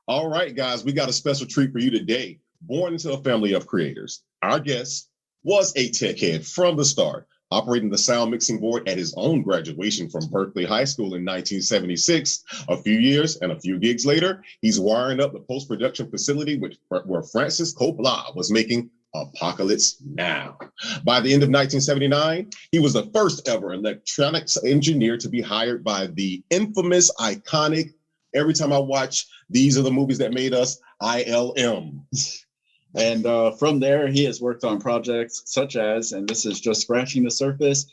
All right, guys, we got a special treat for you today. Born into a family of creators, our guest was a tech head from the start, operating the sound mixing board at his own graduation from Berkeley High School in 1976. A few years and a few gigs later, he's wiring up the post-production facility where Francis Coppola was making Apocalypse Now. By the end of 1979, he was the first ever electronics engineer to be hired by the infamous, iconic, every time I watch, these are the movies that made us, ILM. And from there, he has worked on projects such as, and this is just scratching the surface,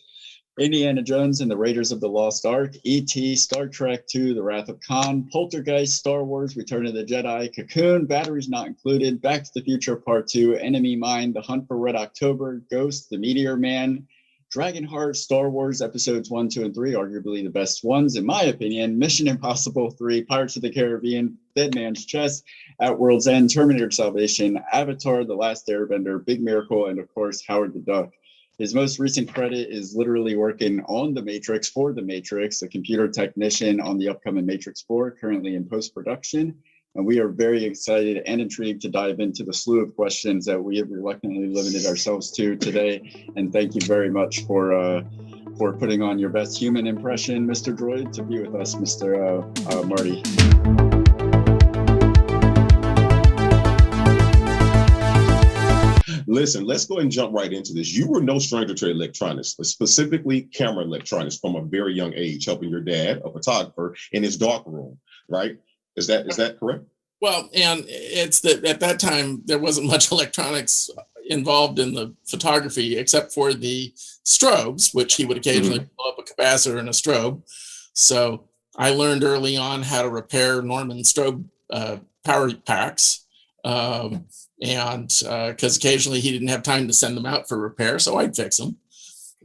Indiana Jones and the Raiders of the Lost Ark, E.T., Star Trek II, The Wrath of Khan, Poltergeist, Star Wars, Return of the Jedi, Cocoon, Batteries Not Included, Back to the Future Part 2, Enemy Mine, The Hunt for Red October, Ghost, The Meteor Man, Dragonheart, Star Wars Episodes 1, 2, and 3, arguably the best ones, in my opinion, Mission Impossible 3, Pirates of the Caribbean, Dead Man's Chest, At World's End, Terminator Salvation, Avatar, The Last Airbender, Big Miracle, and of course, Howard the Duck. His most recent credit is literally working on The Matrix for The Matrix, a computer technician on the upcoming Matrix 4, currently in post-production. And we are very excited and intrigued to dive into the slew of questions that we have reluctantly limited ourselves to today. And thank you very much for putting on your best human impression, Mr. Droid, to be with us, Mr. Marty. Listen, let's go ahead and jump right into this. You were no stranger to electronics, specifically camera electronics, from a very young age, helping your dad, a photographer, in his dark room, right? Is that correct? Well, and it's that at that time, there wasn't much electronics involved in the photography, except for the strobes, which he would occasionally pull up a capacitor and a strobe. So I learned early on how to repair Norman strobe power packs. And because occasionally he didn't have time to send them out for repair, so I'd fix them.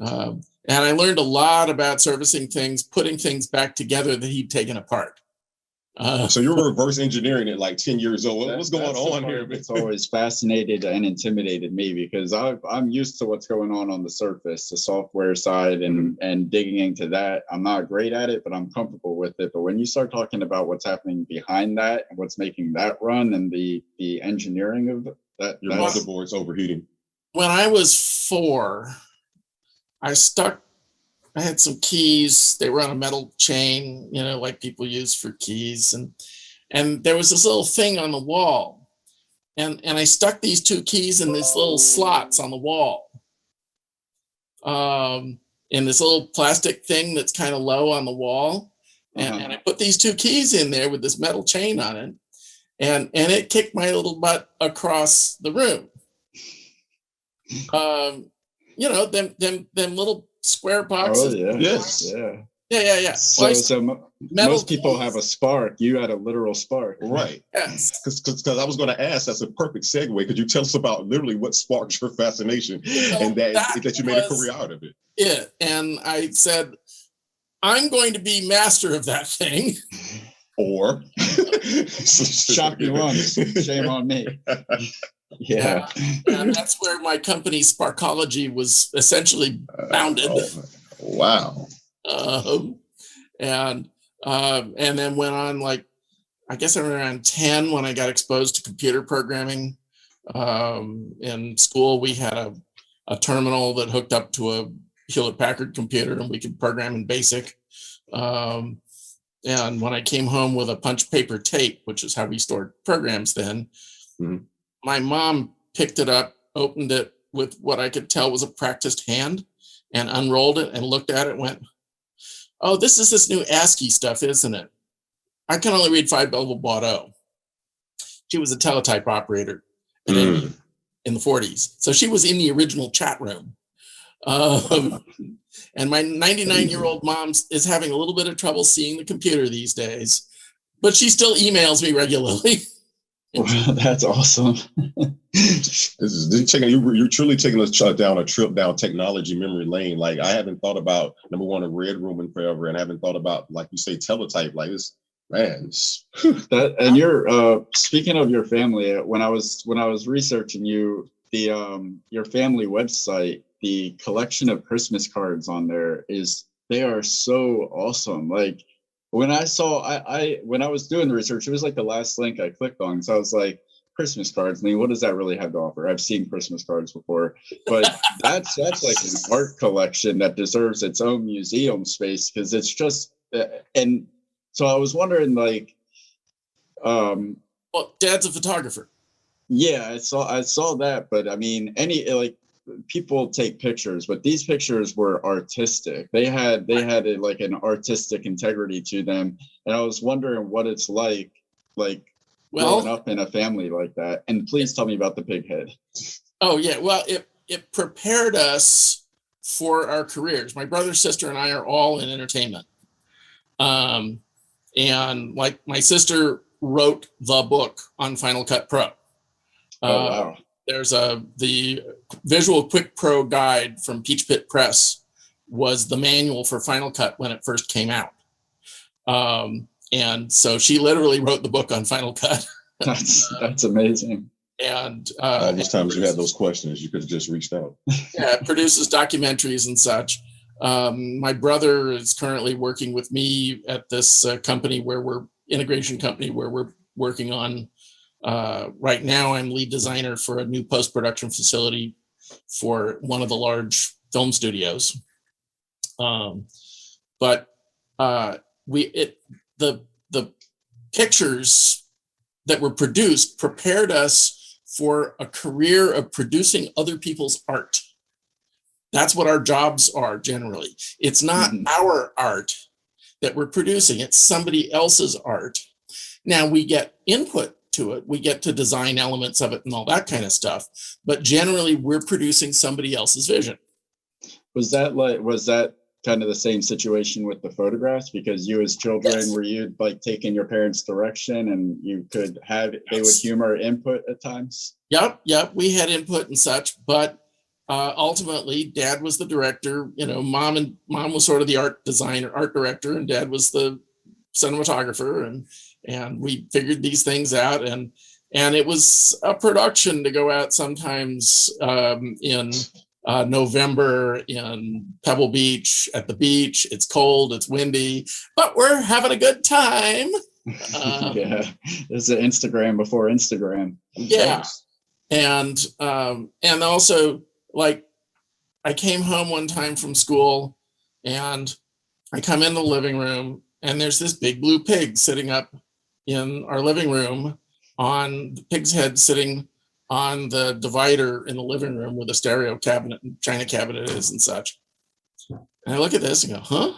And I learned a lot about servicing things, putting things back together that he'd taken apart. So you're reverse engineering at like 10 years old. What's going on here? It's always fascinated and intimidated me because I'm used to what's going on the surface, the software side, and digging into that. I'm not great at it, but I'm comfortable with it. But when you start talking about what's happening behind that and what's making that run and the engineering of that, your motherboard's overheating. When I was 4, I had some keys. They were on a metal chain, like people use for keys. And there was this little thing on the wall. And I stuck these 2 keys in these little slots on the wall. In this little plastic thing that's kind of low on the wall. And I put these 2 keys in there with this metal chain on it. And it kicked my little butt across the room. Them little square boxes. Oh, yeah. Yes. Yeah. So most people have a spark. You had a literal spark. Right. Yes. Because I was going to ask, that's a perfect segue. Could you tell us about literally what sparked your fascination and that you made a career out of it? Yeah. And I said, I'm going to be master of that thing. Or shock me once, shame on me. Yeah. And that's where my company Sparkology was essentially founded. Wow. And then went on, like, I guess around 10 when I got exposed to computer programming. In school, we had a terminal that hooked up to a Hewlett-Packard computer and we could program in BASIC. And when I came home with a punch paper tape, which is how we stored programs then, my mom picked it up, opened it with what I could tell was a practiced hand, and unrolled it and looked at it and went, oh, this is this new ASCII stuff, isn't it? I can only read 5 blah, blah, blah. She was a teletype operator in the 40s. So she was in the original chat room. And my 99-year-old mom is having a little bit of trouble seeing the computer these days, but she still emails me regularly. Wow, that's awesome. You're truly taking us down a trip down technology memory lane. Like, I haven't thought about, number one, a red room in forever, and I haven't thought about, like you say, teletype. Like, this, man. And you're speaking of your family. When I was researching you, your family website, the collection of Christmas cards on there they are so awesome. Like, when I saw, when I was doing the research, it was like the last link I clicked on. So I was like, Christmas cards. I mean, what does that really have to offer? I've seen Christmas cards before, but that's like an art collection that deserves its own museum space, because it's just, and so I was wondering, like, well, Dad's a photographer. yeah, I saw that, but I mean, any, like, people take pictures, but these pictures were artistic. They had like an artistic integrity to them, and I was wondering what it's like growing Well, up in a family like that. And please tell me about the pig head. oh yeah, well, it prepared us for our careers. My brother, sister, and I are all in entertainment. And like my sister wrote the book on Final Cut Pro. Oh wow. There's the Visual Quick Pro guide from Peach Pit Press was the manual for Final Cut when it first came out. And so she literally wrote the book on Final Cut. That's amazing. And all those times you had those questions, you could have just reached out. Yeah, it produces documentaries and such. My brother is currently working with me at this company where we're working on. Right now, I'm lead designer for a new post-production facility for one of the large film studios. But the pictures that were produced prepared us for a career of producing other people's art. That's what our jobs are generally. It's not our art that we're producing, it's somebody else's art. Now we get input to it, we get to design elements of it and all that kind of stuff, but generally we're producing somebody else's vision. Was that kind of the same situation with the photographs? Because you as children, yes, were you like taking your parents' direction and you could have, they would humor input at times? Yep, we had input and such, but ultimately Dad was the director. You know, mom was sort of the art director, and Dad was the cinematographer, and we figured these things out, and it was a production to go out sometimes in November in Pebble Beach at the beach. It's cold, it's windy, but we're having a good time. Yeah, there's an Instagram before Instagram. Yeah, and also, like, I came home one time from school, and I come in the living room, and there's this big blue pig sitting up in our living room, on the pig's head sitting on the divider in the living room where the stereo cabinet and china cabinet is and such. And I look at this and go, huh?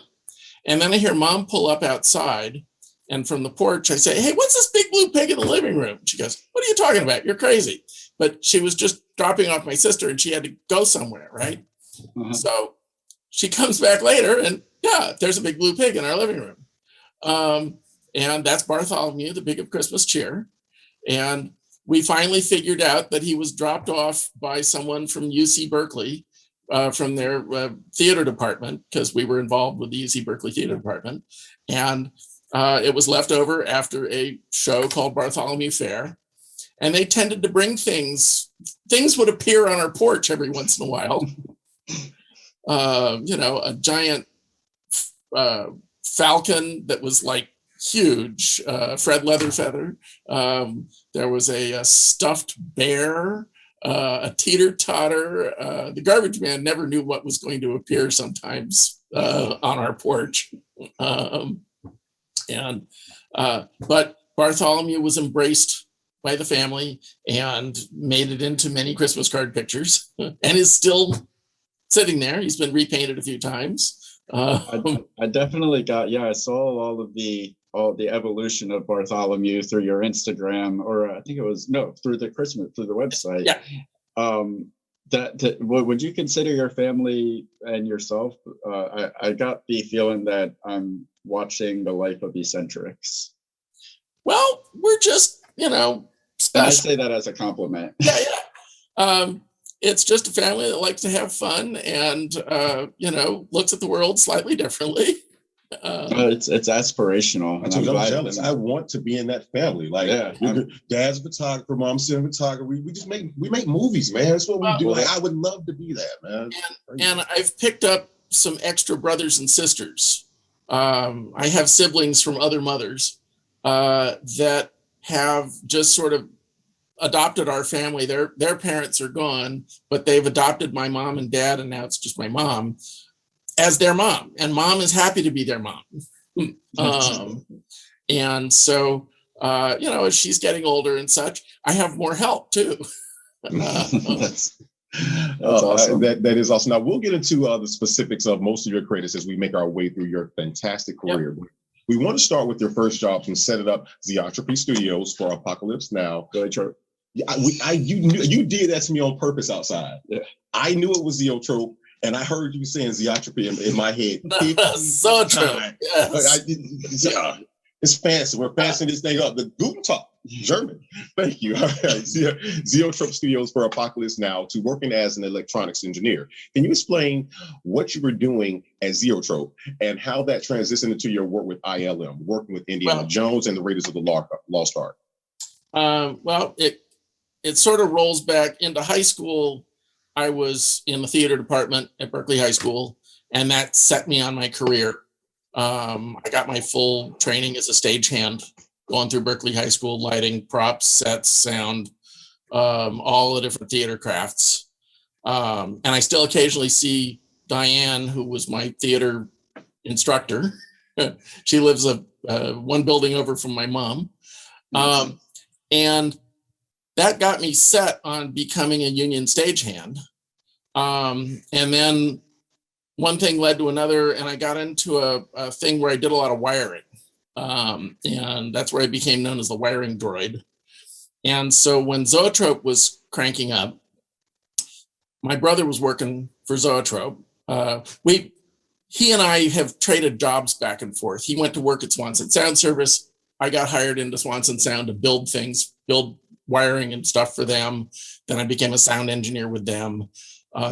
And then I hear Mom pull up outside, and from the porch I say, hey, what's this big blue pig in the living room? She goes, what are you talking about? You're crazy. But she was just dropping off my sister and she had to go somewhere, right? So she comes back later and yeah, there's a big blue pig in our living room. And that's Bartholomew, the Pig of Christmas Cheer. And we finally figured out that he was dropped off by someone from UC Berkeley, from their theater department, because we were involved with the UC Berkeley theater department. And it was left over after a show called Bartholomew Fair. And they tended to bring things would appear on our porch every once in a while. You know, a giant falcon that was like huge, Fred Leatherfeather. There was a stuffed bear, a teeter-totter. The garbage man never knew what was going to appear sometimes on our porch. But Bartholomew was embraced by the family and made it into many Christmas card pictures and is still sitting there. He's been repainted a few times. I definitely I saw all the evolution of Bartholomew through your Instagram, or I think it was through the website. Yeah. Would you consider your family and yourself? I got the feeling that I'm watching the life of eccentrics. Well, we're just, special. I say that as a compliment. Yeah. It's just a family that likes to have fun and, looks at the world slightly differently. It's aspirational. I'm jealous. I want to be in that family. Like, Dad's a photographer, Mom's cinematographer. We make movies, man. That's what we do. Like, I would love to be that, man. And I've picked up some extra brothers and sisters I have siblings from other mothers that have just sort of adopted our family. Their parents are gone, but they've adopted my mom and dad, and now it's just my mom as their mom, and mom is happy to be their mom. And so, as she's getting older and such, I have more help too. That's awesome. That is awesome. Now we'll get into the specifics of most of your credits as we make our way through your fantastic career. Yep. We want to start with your first job and set it up, Zoetrope Studios for Apocalypse Now. Go ahead, Trope. You did that to me on purpose outside. Yeah. I knew it was Zoetrope, and I heard you saying Zoetrope in my head. So true. Yes. It's fancy. We're fancying this thing up. The Guten Tag, German. Thank you. All right. Zoetrope Studios for Apocalypse Now to working as an electronics engineer. Can you explain what you were doing at Zoetrope and how that transitioned into your work with ILM, working with Indiana Jones and the Raiders of the Lost Ark? It sort of rolls back into high school. I was in the theater department at Berkeley High School, and that set me on my career. I got my full training as a stagehand going through Berkeley High School, lighting, props, sets, sound, all the different theater crafts. And I still occasionally see Diane, who was my theater instructor. She lives one building over from my mom. And that got me set on becoming a union stagehand. And then one thing led to another, and I got into a thing where I did a lot of wiring. And that's where I became known as the wiring droid. And so when Zoetrope was cranking up, my brother was working for Zoetrope. He and I have traded jobs back and forth. He went to work at Swanson Sound Service. I got hired into Swanson Sound to build wiring and stuff for them. Then I became a sound engineer with them.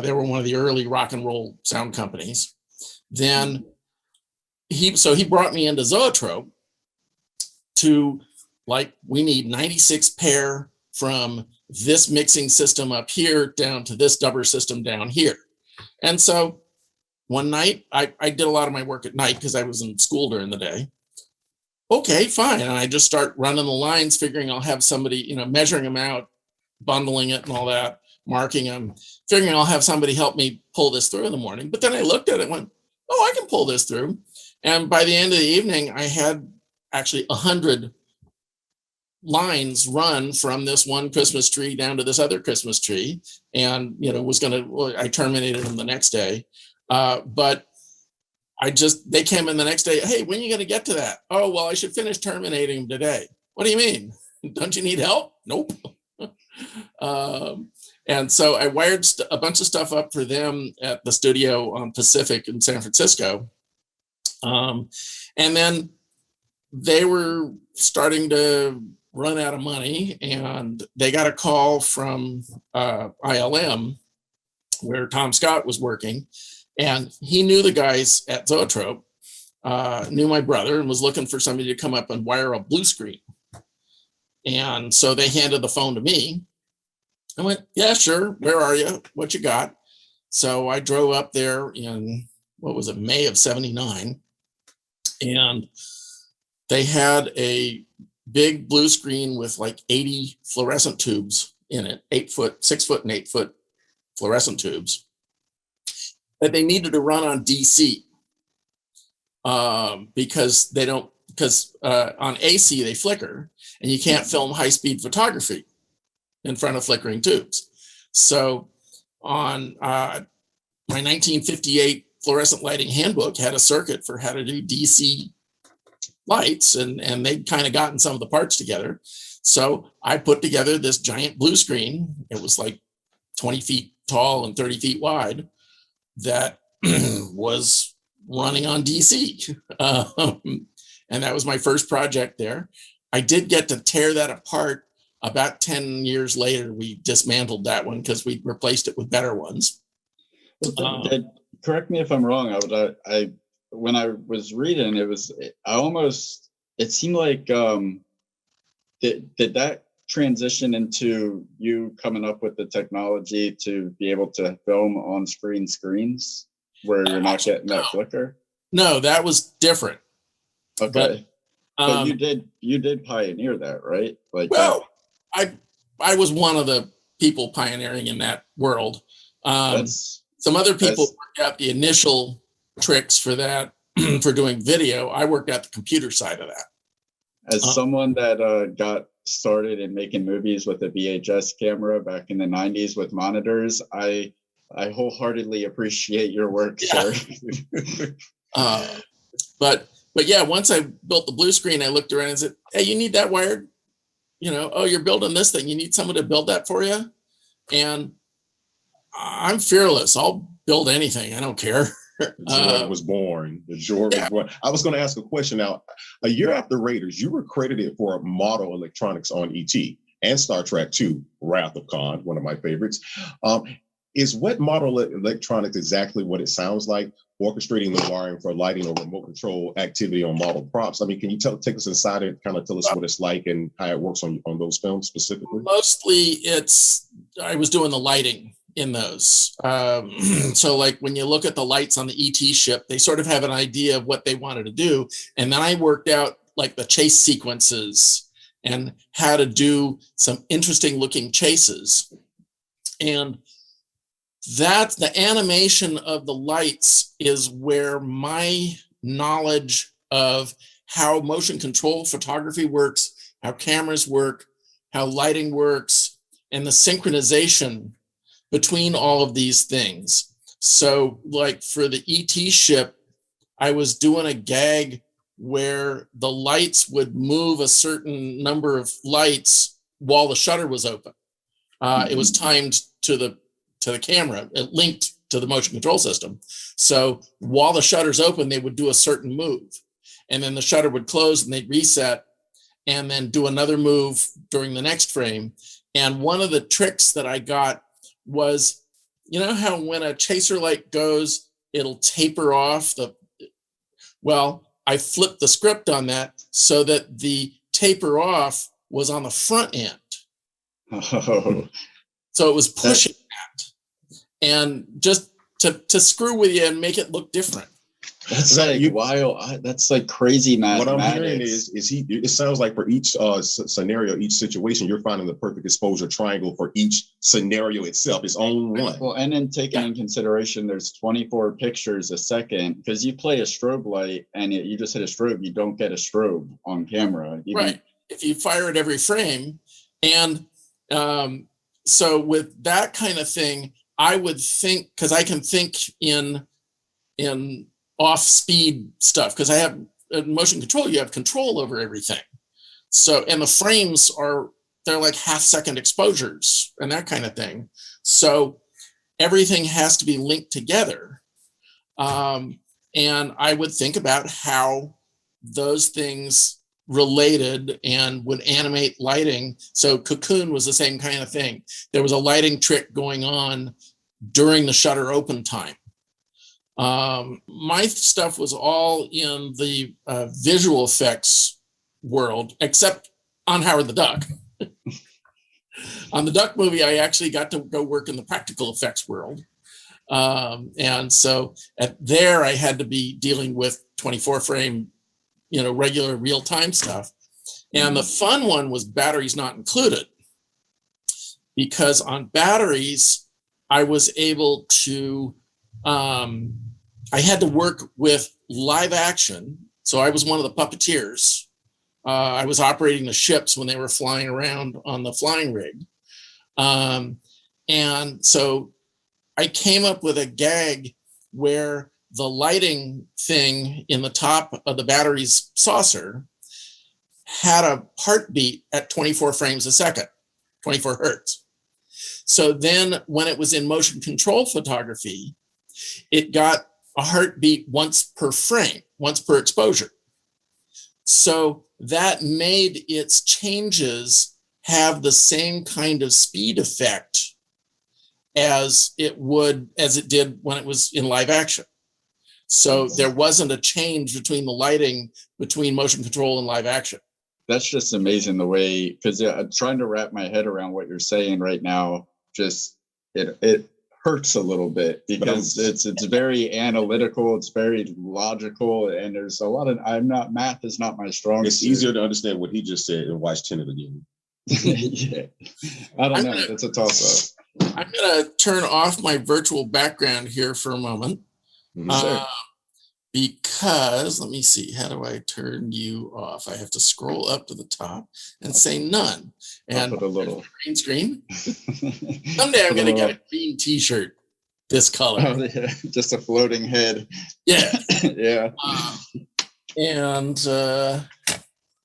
They were one of the early rock and roll sound companies. Then he brought me into Zoetrope to, we need 96 pair from this mixing system up here down to this dubber system down here. And so one night, I did a lot of my work at night because I was in school during the day. Okay, fine. And I just start running the lines, figuring I'll have somebody, measuring them out, bundling it and all that, marking them, figuring I'll have somebody help me pull this through in the morning. But then I looked at it and went, I can pull this through. And by the end of the evening, I had actually 100 lines run from this one Christmas tree down to this other Christmas tree. And, I terminated them the next day. But they came in the next day. Hey, when are you going to get to that? Oh, well, I should finish terminating them today. What do you mean? Don't you need help? Nope. And so I wired a bunch of stuff up for them at the studio on Pacific in San Francisco. And then they were starting to run out of money, and they got a call from ILM, where Tom Scott was working. And he knew the guys at Zoetrope, knew my brother, and was looking for somebody to come up and wire a blue screen. And so they handed the phone to me. I went, yeah, sure. Where are you? What you got? So I drove up there in, May of 79. And they had a big blue screen with 80 fluorescent tubes in it, 6 foot and 8 foot fluorescent tubes, that they needed to run on DC because on AC they flicker, and you can't film high-speed photography in front of flickering tubes. So on my 1958 fluorescent lighting handbook had a circuit for how to do DC lights, and they'd kind of gotten some of the parts together. So I put together this giant blue screen. It was 20 feet tall and 30 feet wide, that was running on DC. And that was my first project there. I did get to tear that apart. About 10 years later, we dismantled that one because we replaced it with better ones. Correct me if I'm wrong. I when I was reading, it seemed like did that transition into you coming up with the technology to be able to film on screens where you're not getting that flicker? No, that was different. Okay. But Um, you did pioneer that, right? Like well, I was one of the people pioneering in that world. that's Some other people as worked out the initial tricks for that for doing video. I worked out the computer side of that. as someone that got started in making movies with a VHS camera back in the 90s with monitors, I wholeheartedly appreciate your work, Yeah. sir. But yeah, once I built the blue screen, I looked around and said, "Hey, you need that wired? Oh, you're building this thing. You need someone to build that for you." And I'm fearless. I'll build anything. I don't care. Jordan was born. The Jordan was born. I was going to ask a question now. A year after Raiders, you were credited for model electronics on ET and Star Trek II, Wrath of Khan, one of my favorites. Is what model electronics exactly what it sounds like? Orchestrating the wiring for lighting or remote control activity on model props. I mean, can you take us inside and kind of tell us what it's like and how it works on those films specifically? Mostly I was doing the lighting in those. So like when you look at the lights on the ET ship, they sort of have an idea of what they wanted to do. And then I worked out like the chase sequences and how to do some interesting looking chases. And that the animation of the lights is where my knowledge of how motion control photography works, how cameras work, how lighting works, and the synchronization between all of these things. So like for the ET ship, I was doing a gag where the lights would move a certain number of lights while the shutter was open. It was timed to the camera, it linked to the motion control system. So while the shutter's open, they would do a certain move. And then the shutter would close and they'd reset and then do another move during the next frame. And one of the tricks that I got was, how when a chaser light goes, it'll taper off I flipped the script on that so that the taper off was on the front end. Oh, So it was pushing that. And just to screw with you and make it look different. that's like wild. That's like crazy mathematics. What I'm hearing is it sounds like for each scenario, each situation, you're finding the perfect exposure triangle for each scenario itself, its own one. Well, and then taking in consideration, there's 24 pictures a second, because you play a strobe light and you just hit a strobe, you don't get a strobe on camera. Right. If you fire it every frame. And so with that kind of thing, I would think, because I can think in off speed stuff, because I have motion control, you have control over everything. So, and the frames they're like half-second exposures and that kind of thing. So everything has to be linked together. And I would think about how those things related and would animate lighting. So Cocoon was the same kind of thing. There was a lighting trick going on during the shutter open time. My stuff was all in the visual effects world, except on Howard the Duck. On the Duck movie, I actually got to go work in the practical effects world. And so there I had to be dealing with 24 frame, regular real time stuff. And the fun one was batteries not included, because on batteries, I was able to, I had to work with live action. So I was one of the puppeteers. I was operating the ships when they were flying around on the flying rig. And so I came up with a gag where the lighting thing in the top of the battery's saucer had a heartbeat at 24 frames a second, 24 hertz. So then when it was in motion control photography, it got a heartbeat once per frame, once per exposure. So that made its changes have the same kind of speed effect as it did when it was in live action. So there wasn't a change between the lighting between motion control and live action. That's just amazing the way, because I'm trying to wrap my head around what you're saying right now. Just it hurts a little bit because it's very analytical, it's very logical, and there's a lot of math is not my strong It's suit. easier to understand what he just said and watch Tenet again. Yeah. I don't know. It's a toss up. I'm gonna turn off my virtual background here for a moment. Sure. Because let me see, how do I turn you off? I have to scroll up to the top and say none. And put a little green screen. Someday I'm gonna get a green t-shirt this color. Oh, yeah. Just a floating head. Yeah. Yeah. And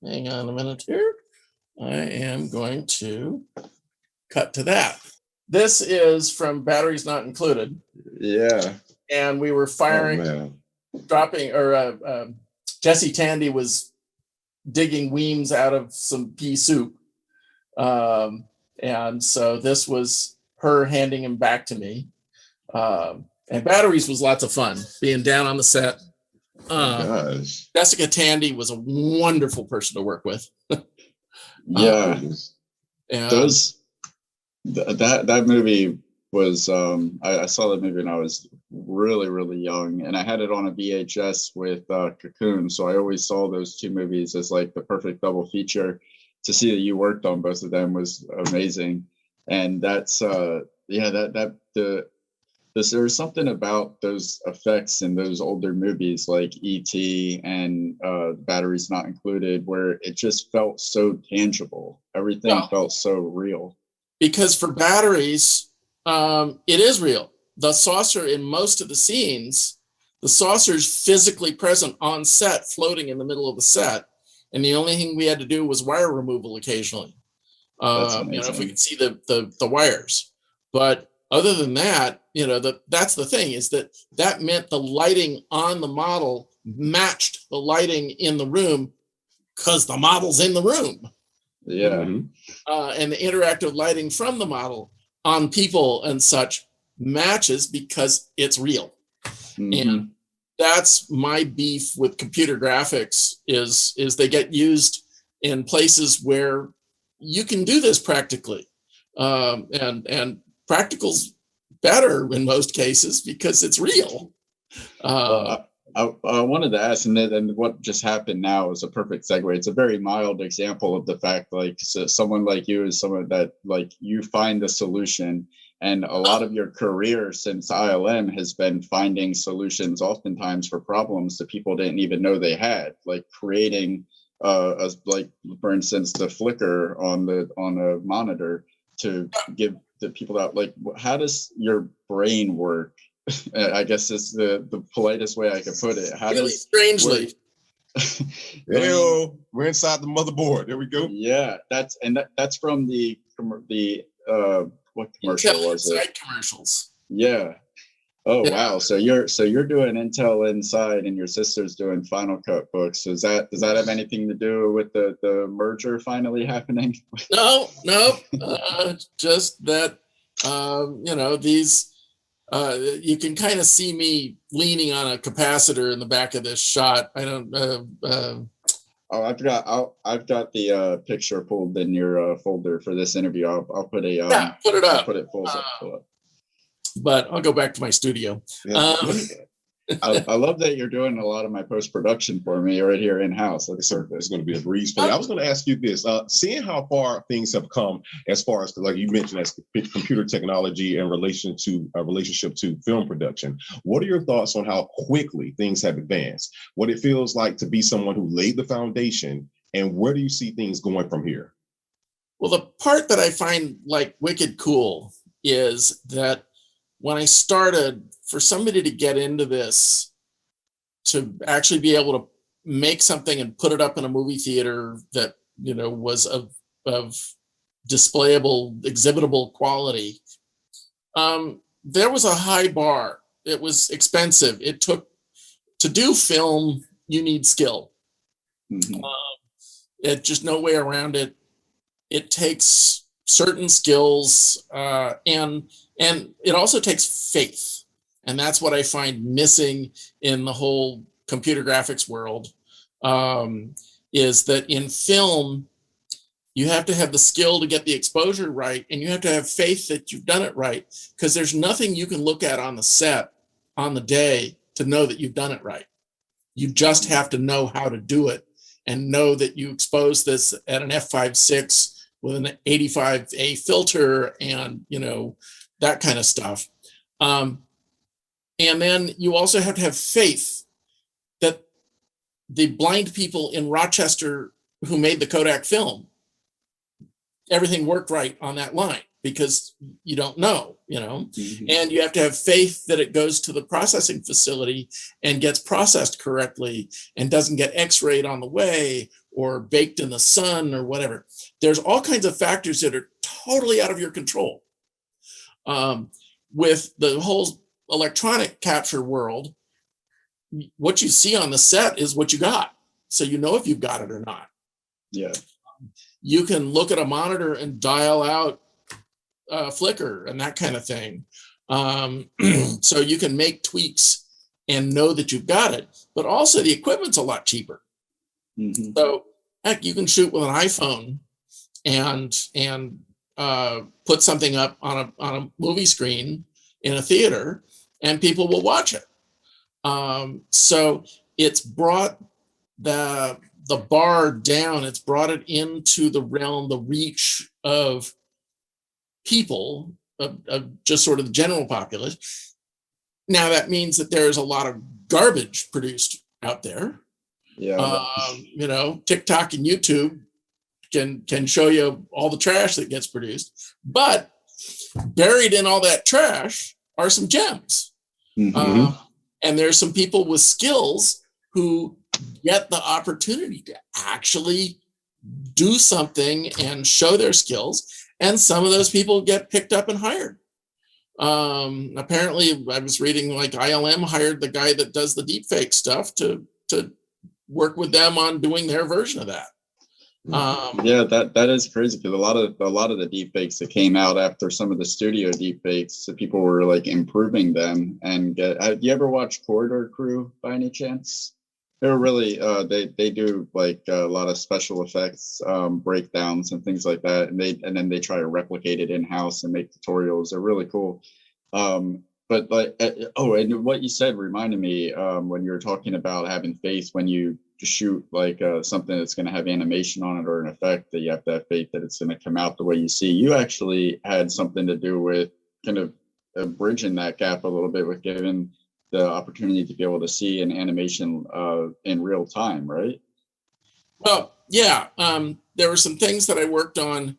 hang on a minute here. I am going to cut to that. This is from Batteries Not Included. Yeah. And we were firing, dropping, or Jesse Tandy was digging Weems out of some pea soup. And so this was her handing him back to me. And Batteries was lots of fun, being down on the set. Jessica Tandy was a wonderful person to work with. Yeah. That movie was I saw that movie when I was really, really young, and I had it on a VHS with Cocoon, so I always saw those two movies as like the perfect double feature. To see that you worked on both of them was amazing. And that's there's something about those effects in those older movies like E.T. and Batteries Not Included, where it just felt so tangible. Everything felt so real. Because for Batteries, it is real. The saucer in most of the scenes, the saucer's physically present on set, floating in the middle of the set. And the only thing we had to do was wire removal occasionally. If we could see the wires. But other than that, that's the thing, is that meant the lighting on the model matched the lighting in the room because the model's in the room. Yeah. And the interactive lighting from the model on people and such matches because it's real. And that's my beef with computer graphics is they get used in places where you can do this practically. And practical's better in most cases because it's real. I wanted to ask, and then what just happened now is a perfect segue. It's a very mild example of the fact, like, so someone like you is someone that, like, you find the solution, and a lot of your career since ILM has been finding solutions oftentimes for problems that people didn't even know they had, like creating, like, for instance, the flicker on a monitor to give the people out. Like, how does your brain work? I guess is the politest way I could put it. How really strangely. We're inside the motherboard. There we go. Yeah, that's from the what commercial was it? Commercials. Yeah. Oh, yeah. Wow. So you're doing Intel Inside, and your sister's doing Final Cut books. Does that have anything to do with the merger finally happening? No. Just that these. You can kind of see me leaning on a capacitor in the back of this shot. I don't. I've got the picture pulled in your folder for this interview. I'll put a put it up. I'll put it full up. But I'll go back to my studio. Yeah. I love that you're doing a lot of my post-production for me right here in-house. It's going to be a breeze for you. I was going to ask you this, seeing how far things have come as far as, like you mentioned, as computer technology in relationship to film production, what are your thoughts on how quickly things have advanced, what it feels like to be someone who laid the foundation, and where do you see things going from here? Well, the part that I find like wicked cool is that when I started, for somebody to get into this, to actually be able to make something and put it up in a movie theater that, was of displayable, exhibitable quality, there was a high bar. It was expensive. It took, to do film, you need skill. It's just no way around it. It takes certain skills, and it also takes faith. And that's what I find missing in the whole computer graphics world, is that in film, You have to have the skill to get the exposure right, and you have to have faith that you've done it right, because there's nothing you can look at on the set on the day to know that you've done it right. You just have to know how to do it and know that you expose this at an f5.6 with an 85A filter and, that kind of stuff. And then you also have to have faith that the blind people in Rochester who made the Kodak film, everything worked right on that line, because you don't know, Mhm. and you have to have faith that it goes to the processing facility and gets processed correctly and doesn't get x-rayed on the way or baked in the sun or whatever. There's all kinds of factors that are totally out of your control. With the whole electronic capture world, what you see on the set is what you got. So you know if you've got it or not. Yeah. You can look at a monitor and dial out flicker and that kind of thing. So you can make tweaks and know that you've got it, but also the equipment's a lot cheaper. Mm-hmm. So heck, you can shoot with an iPhone and put something up on a movie screen in a theater, and people will watch it. So it's brought the bar down. It's brought it into the realm, the reach of people, of just sort of the general populace. Now that means that there's a lot of garbage produced out there. Yeah. TikTok and YouTube can show you all the trash that gets produced, but buried in all that trash are some gems. Mm-hmm. And there's some people with skills who get the opportunity to actually do something and show their skills. And some of those people get picked up and hired. Apparently, I was reading like ILM hired the guy that does the deepfake stuff to work with them on doing their version of that. Yeah, that is crazy, because a lot of the deepfakes that came out after some of the studio deepfakes, people were like improving them. And have you ever watched Corridor Crew by any chance? They're really they do like a lot of special effects breakdowns and things like that, and then they try to replicate it in house and make tutorials. They're really cool. But like and what you said reminded me when you were talking about having faith when you shoot like something that's going to have animation on it or an effect, that you have to have faith that it's going to come out the way you see. You actually had something to do with kind of bridging that gap a little bit with giving the opportunity to be able to see an animation in real time, right? Well, yeah, there were some things that I worked on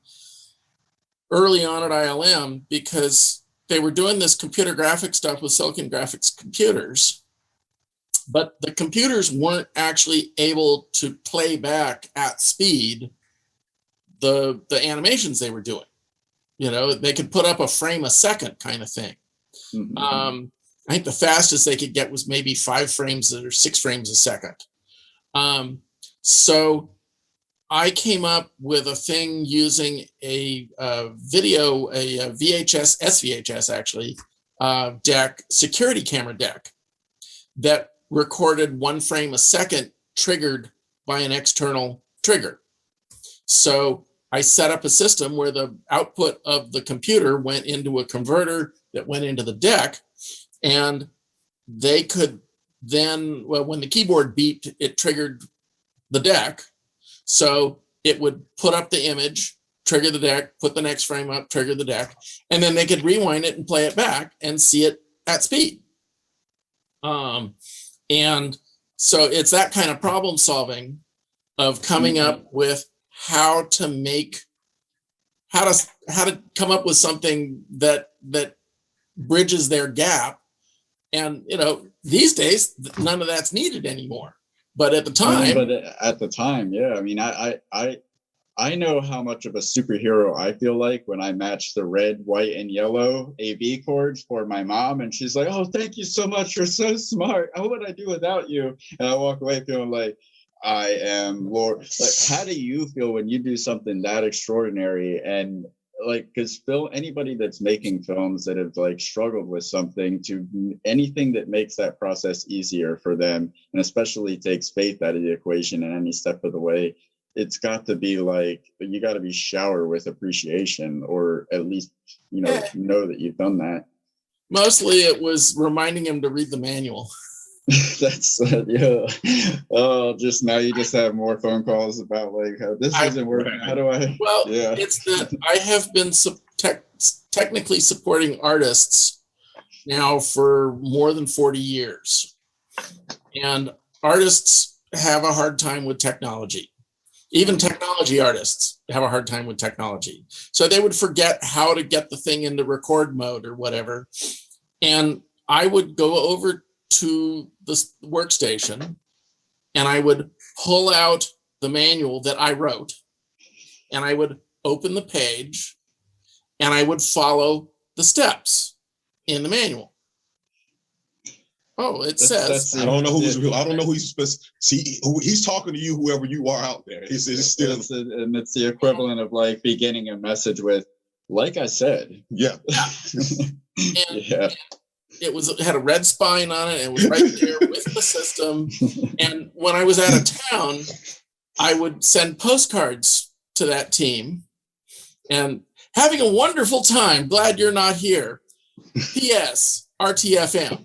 early on at ILM, because they were doing this computer graphics stuff with Silicon Graphics computers, but the computers weren't actually able to play back at speed the animations they were doing. They could put up a frame a second kind of thing. Mm-hmm. I think the fastest they could get was maybe 5 frames or 6 frames a second. So I came up with a thing using a video, a VHS, SVHS actually, deck, security camera deck that recorded 1 frame a second triggered by an external trigger. So I set up a system where the output of the computer went into a converter that went into the deck, and they could then, well, when the keyboard beeped, it triggered the deck. So it would put up the image, trigger the deck, put the next frame up, trigger the deck, and then they could rewind it and play it back and see it at speed. And so it's that kind of problem solving of coming up with how to come up with something that bridges their gap. And these days none of that's needed anymore, but at the time, yeah, I mean, I know how much of a superhero I feel like when I match the red, white, and yellow AV cords for my mom, and she's like, "Oh, thank you so much, you're so smart. What would I do without you?" And I walk away feeling like I am Lord. Like, how do you feel when you do something that extraordinary? And like, because anybody that's making films that have like struggled with something, to anything that makes that process easier for them, and especially takes faith out of the equation in any step of the way, it's got to be like, you got to be showered with appreciation, or at least, know that you've done that. Mostly it was reminding him to read the manual. That's yeah. Oh, just now you just have more phone calls about like how this isn't working. How do I? Well, yeah. It's that I have been technically supporting artists now for more than 40 years. And artists have a hard time with technology. Even technology artists have a hard time with technology. So they would forget how to get the thing into record mode or whatever. And I would go over to the workstation and I would pull out the manual that I wrote, and I would open the page and I would follow the steps in the manual. Oh, it says. I don't know who's supposed to see. He's talking to you, whoever you are out there. It's still, and it's the equivalent of like beginning a message with, like I said. Yeah. Yeah. It had a red spine on it. It was right there with the system. And when I was out of town, I would send postcards to that team and having a wonderful time. Glad you're not here. P.S. RTFM.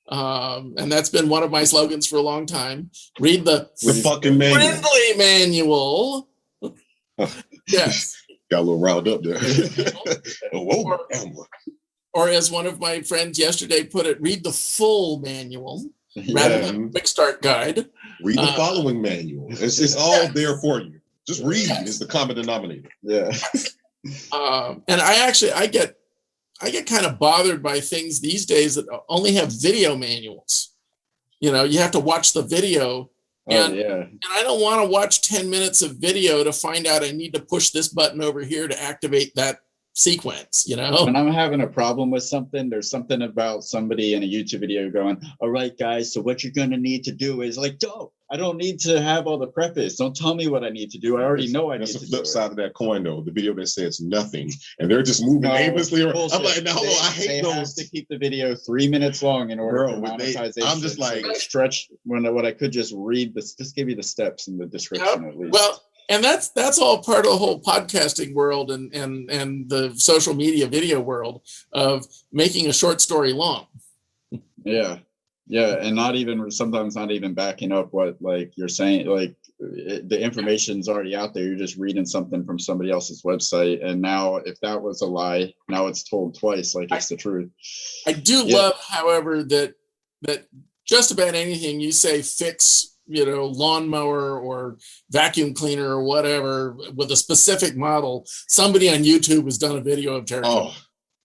And that's been one of my slogans for a long time. Read the fucking manual. Friendly manual. Yes. Got a little riled up there. Or as one of my friends yesterday put it, read the full manual rather than a quick start guide. Read the following manual. It's all there for you. Just read is the common denominator. Yeah. And I get kind of bothered by things these days that only have video manuals. You have to watch the video. And I don't want to watch 10 minutes of video to find out I need to push this button over here to activate that sequence. When I'm having a problem with something, there's something about somebody in a YouTube video going, all right, guys, so what you're going to need to do is like, I don't need to have all the preface. Don't tell me what I need to do. I already know I need to do. That's the flip side of that coin, though. The video that says nothing, and they're just moving aimlessly around. Bullshit. I'm like, no, I hate those. They have to keep the video 3 minutes long in order for monetization. I'm just like stretch what I could just read. Just give you the steps in the description at least. Well, and that's all part of the whole podcasting world and the social media video world of making a short story long. Yeah. Yeah, and sometimes not even backing up what like you're saying. Like the information's already out there. You're just reading something from somebody else's website, and now if that was a lie, now it's told twice like it's the truth. I do love, however, that just about anything you say fix, lawnmower or vacuum cleaner or whatever with a specific model, somebody on YouTube has done a video of territory. Oh,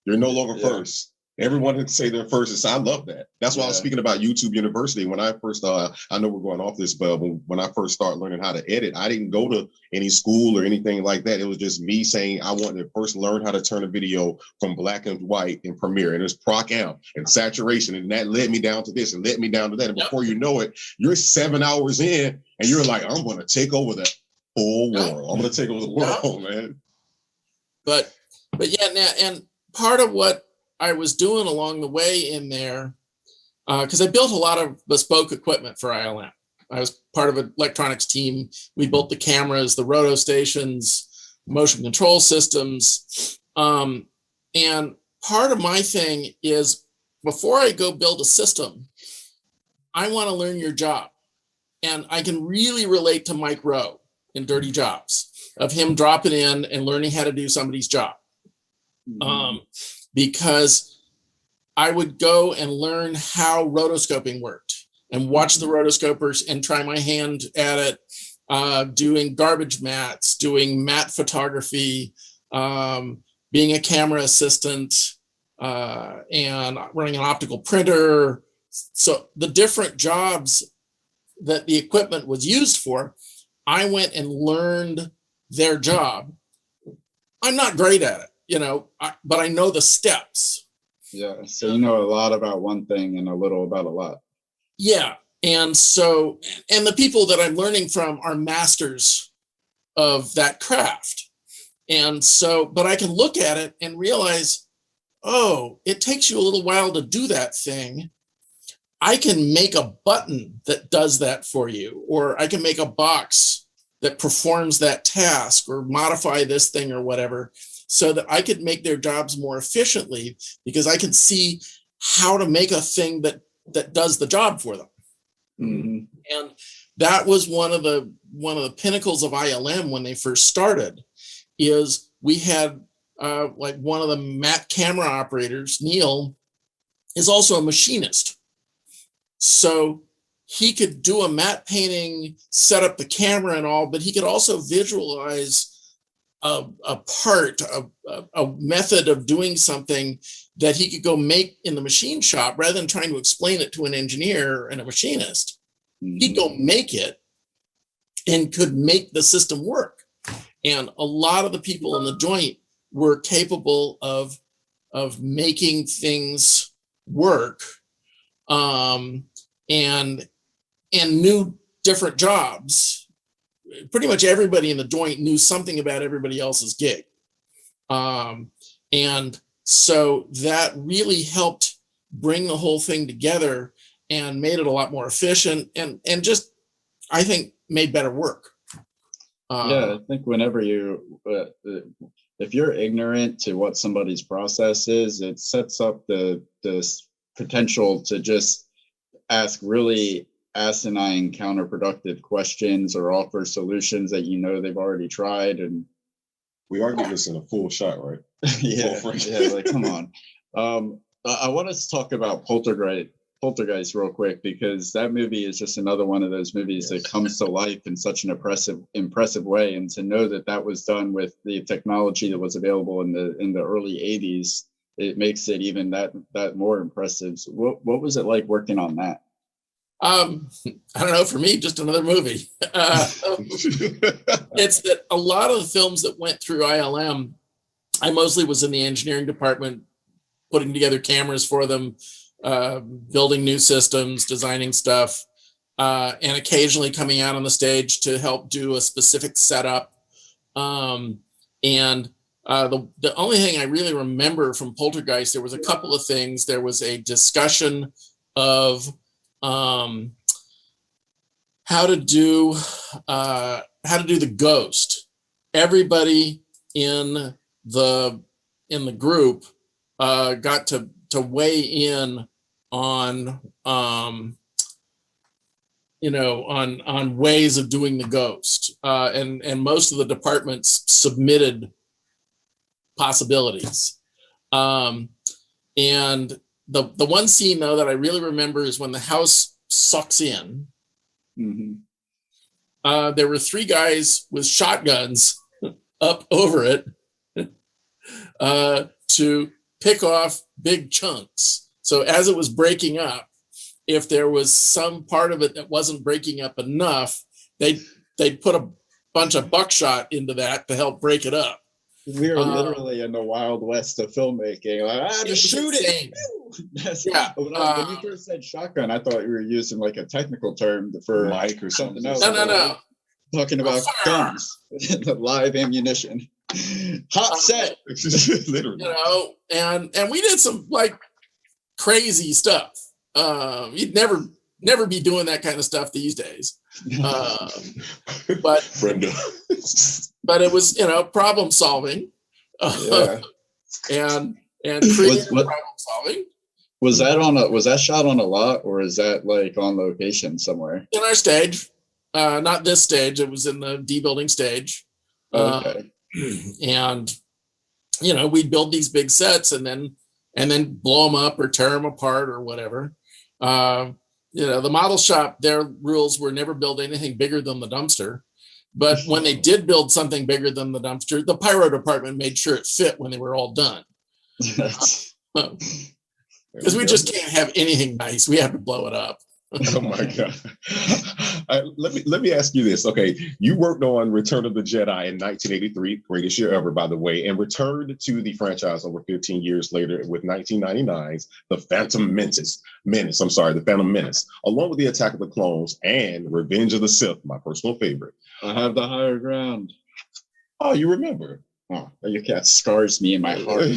you're no longer first. Everyone can say their first. I love that. That's why I was speaking about YouTube University. When I first, I know we're going off this, but when I first started learning how to edit, I didn't go to any school or anything like that. It was just me saying I wanted to first learn how to turn a video from black and white in Premiere, and it's proc amp and saturation, and that led me down to this and led me down to that. And before you know it, you're 7 hours in, and you're like, I'm going to take over the whole world. I'm going to take over the world, man. But yeah, and part of what I was doing along the way in there, because I built a lot of bespoke equipment for ILM. I was part of an electronics team. We built the cameras, the roto stations, motion control systems. And part of my thing is before I go build a system, I want to learn your job. And I can really relate to Mike Rowe in Dirty Jobs, of him dropping in and learning how to do somebody's job. Because I would go and learn how rotoscoping worked and watch the rotoscopers and try my hand at it, doing garbage mats, doing matte photography, being a camera assistant, and running an optical printer. So the different jobs that the equipment was used for, I went and learned their job. I'm not great at it. But I know the steps. Yeah. So you know a lot about one thing and a little about a lot. Yeah. And so, and the people that I'm learning from are masters of that craft. And so, but I can look at it and realize, oh, it takes you a little while to do that thing. I can make a button that does that for you, or I can make a box that performs that task or modify this thing or whatever, so that I could make their jobs more efficiently, because I could see how to make a thing that does the job for them. Mhm. And that was one of the pinnacles of ILM when they first started. Is we had like one of the matte camera operators, Neil, is also a machinist. So he could do a matte painting, set up the camera and all, but he could also visualize a method of doing something that he could go make in the machine shop, rather than trying to explain it to an engineer and a machinist. He'd go make it and could make the system work. And a lot of the people in the joint were capable of making things work, and knew different jobs. Pretty much everybody in the joint knew something about everybody else's gig. And so that really helped bring the whole thing together and made it a lot more efficient, and just, I think, made better work. Yeah, I think whenever if you're ignorant to what somebody's process is, it sets up the potential to just ask really asinine, counterproductive questions or offer solutions that they've already tried. And we are giving this in a full shot, right? yeah, like, come on. I want us to talk about Poltergeist real quick, because that movie is just another one of those movies that comes to life in such an impressive way. And to know that was done with the technology that was available in the early 80s, it makes it even that more impressive. So what was it like working on that? I don't know, for me, just another movie. It's that a lot of the films that went through ILM, I mostly was in the engineering department, putting together cameras for them, building new systems, designing stuff, and occasionally coming out on the stage to help do a specific setup. The only thing I really remember from Poltergeist, there was a couple of things. There was a discussion of how to do the ghost. Everybody in the group got to weigh in on on ways of doing the ghost, and most of the departments submitted possibilities. And the one scene, though, that I really remember is when the house sucks in. Mm-hmm. There were 3 guys with shotguns up over it to pick off big chunks. So as it was breaking up, if there was some part of it that wasn't breaking up enough, they'd put a bunch of buckshot into that to help break it up. We're literally in the Wild West of filmmaking. Like, just shoot it. Yeah. When you first said shotgun, I thought you were using like a technical term for Mike or something else. No. Talking about guns, live ammunition, hot set. Literally. And we did some like crazy stuff. You'd never be doing that kind of stuff these days. But Brenda. But it was, problem solving, and creative problem solving. Was that shot on a lot, or is that like on location somewhere? In our stage, not this stage. It was in the D building stage. Okay. And we'd build these big sets and then blow them up or tear them apart or whatever. The model shop, their rules were never build anything bigger than the dumpster. But when they did build something bigger than the dumpster, the pyro department made sure it fit when they were all done. Because we just can't have anything nice. We have to blow it up. Oh my God. Let me ask you this. Okay, you worked on Return of the Jedi in 1983, greatest year ever, by the way, and returned to the franchise over 15 years later with 1999's The Phantom Menace, along with the Attack of the Clones and Revenge of the Sith, my personal favorite. I have the higher ground. Oh, you remember? Oh, your cat scars me in my heart.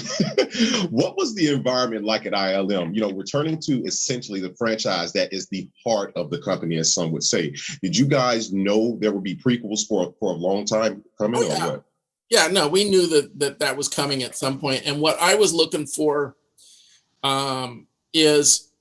What was the environment like at ILM? You know, returning to essentially the franchise that is the heart of the company, as some would say. Did you guys know there would be prequels for a long time coming, or what? Yeah, no, we knew that was coming at some point. And what I was looking for is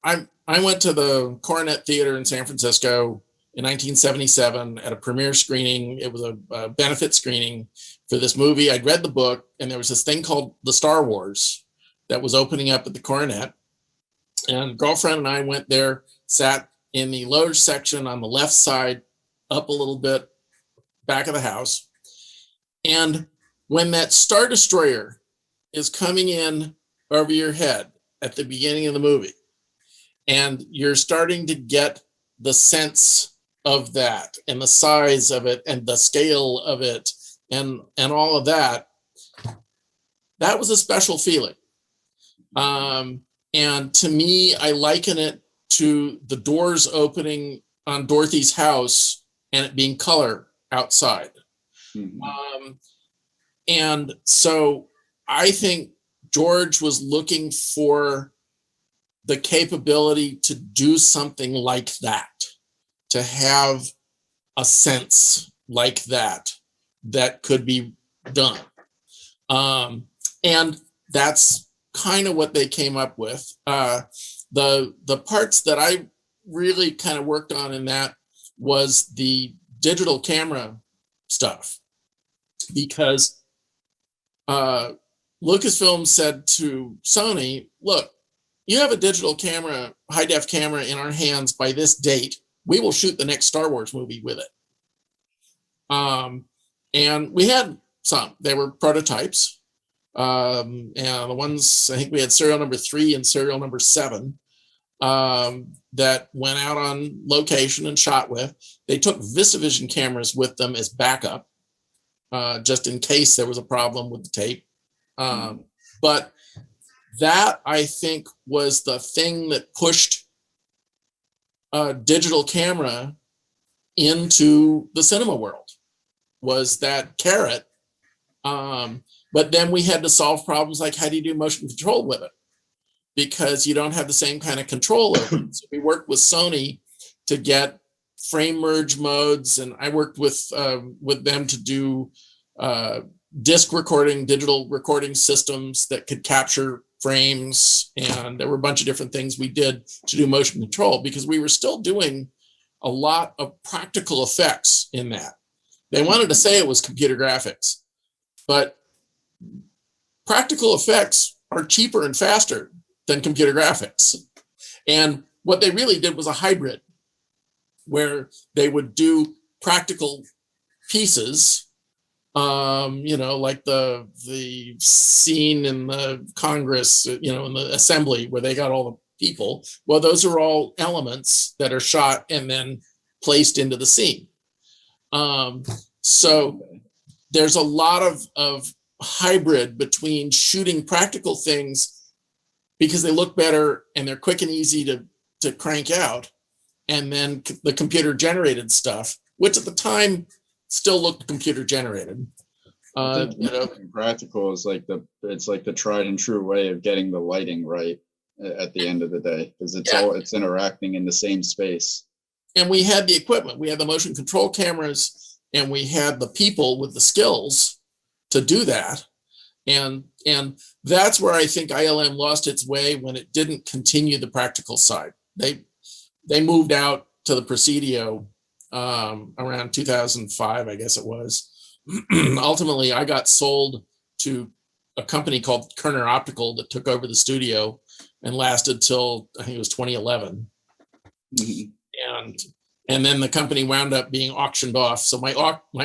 I went to the Coronet Theater in San Francisco in 1977 at a premiere screening. It was a benefit screening for this movie. I'd read the book, and there was this thing called the Star Wars that was opening up at the Coronet. And girlfriend and I went there, sat in the loge section on the left side, up a little bit, back of the house. And when that Star Destroyer is coming in over your head at the beginning of the movie, and you're starting to get the sense of that and the size of it and the scale of it and all of that, that was a special feeling. And to me, I liken it to the doors opening on Dorothy's house and it being color outside. Mm-hmm. And so I think George was looking for the capability to do something like that, to have a sense like that could be done. And that's kind of what they came up with. The parts that I really kind of worked on in that was the digital camera stuff, because Lucasfilm said to Sony, look, you have a digital camera, high def camera in our hands by this date. We will shoot the next Star Wars movie with it. And we had some. They were prototypes. And the ones, I think we had serial number 3 and serial number 7 that went out on location and shot with. They took VistaVision cameras with them as backup, just in case there was a problem with the tape. But that, I think, was the thing that pushed digital camera into the cinema world, was that carrot. But then we had to solve problems like, how do you do motion control with it? Because you don't have the same kind of control over it. So we worked with Sony to get frame merge modes, and I worked with them to do disc recording, digital recording systems that could capture frames, and there were a bunch of different things we did to do motion control, because we were still doing a lot of practical effects in that. They wanted to say it was computer graphics, but practical effects are cheaper and faster than computer graphics. And what they really did was a hybrid, where they would do practical pieces, like the scene in the Congress, in the assembly where they got all the people. Well, those are all elements that are shot and then placed into the scene. So there's a lot of hybrid between shooting practical things because they look better and they're quick and easy to crank out, and then the computer generated stuff, which at the time still looked computer generated. Practical is it's like the tried and true way of getting the lighting right at the end of the day, because it's interacting in the same space. And we had the equipment, we had the motion control cameras, and we had the people with the skills to do that. And that's where I think ILM lost its way when it didn't continue the practical side. They moved out to the Presidio around 2005, I guess it was. Ultimately, I got sold to a company called Kerner Optical that took over the studio and lasted till I think it was 2011. Mm-hmm. And then the company wound up being auctioned off. So my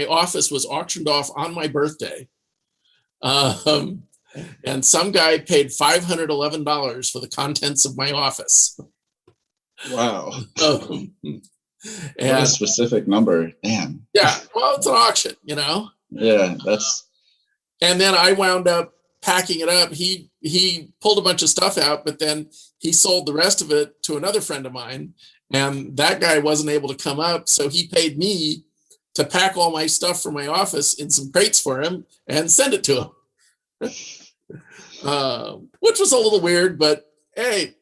office was auctioned off on my birthday. And some guy paid $511 for the contents of my office. Wow. And what a specific number. Damn. Yeah. Well, it's an auction, Yeah, and then I wound up packing it up. He pulled a bunch of stuff out, but then he sold the rest of it to another friend of mine, and that guy wasn't able to come up, so he paid me to pack all my stuff from my office in some crates for him and send it to him. Which was a little weird, but hey,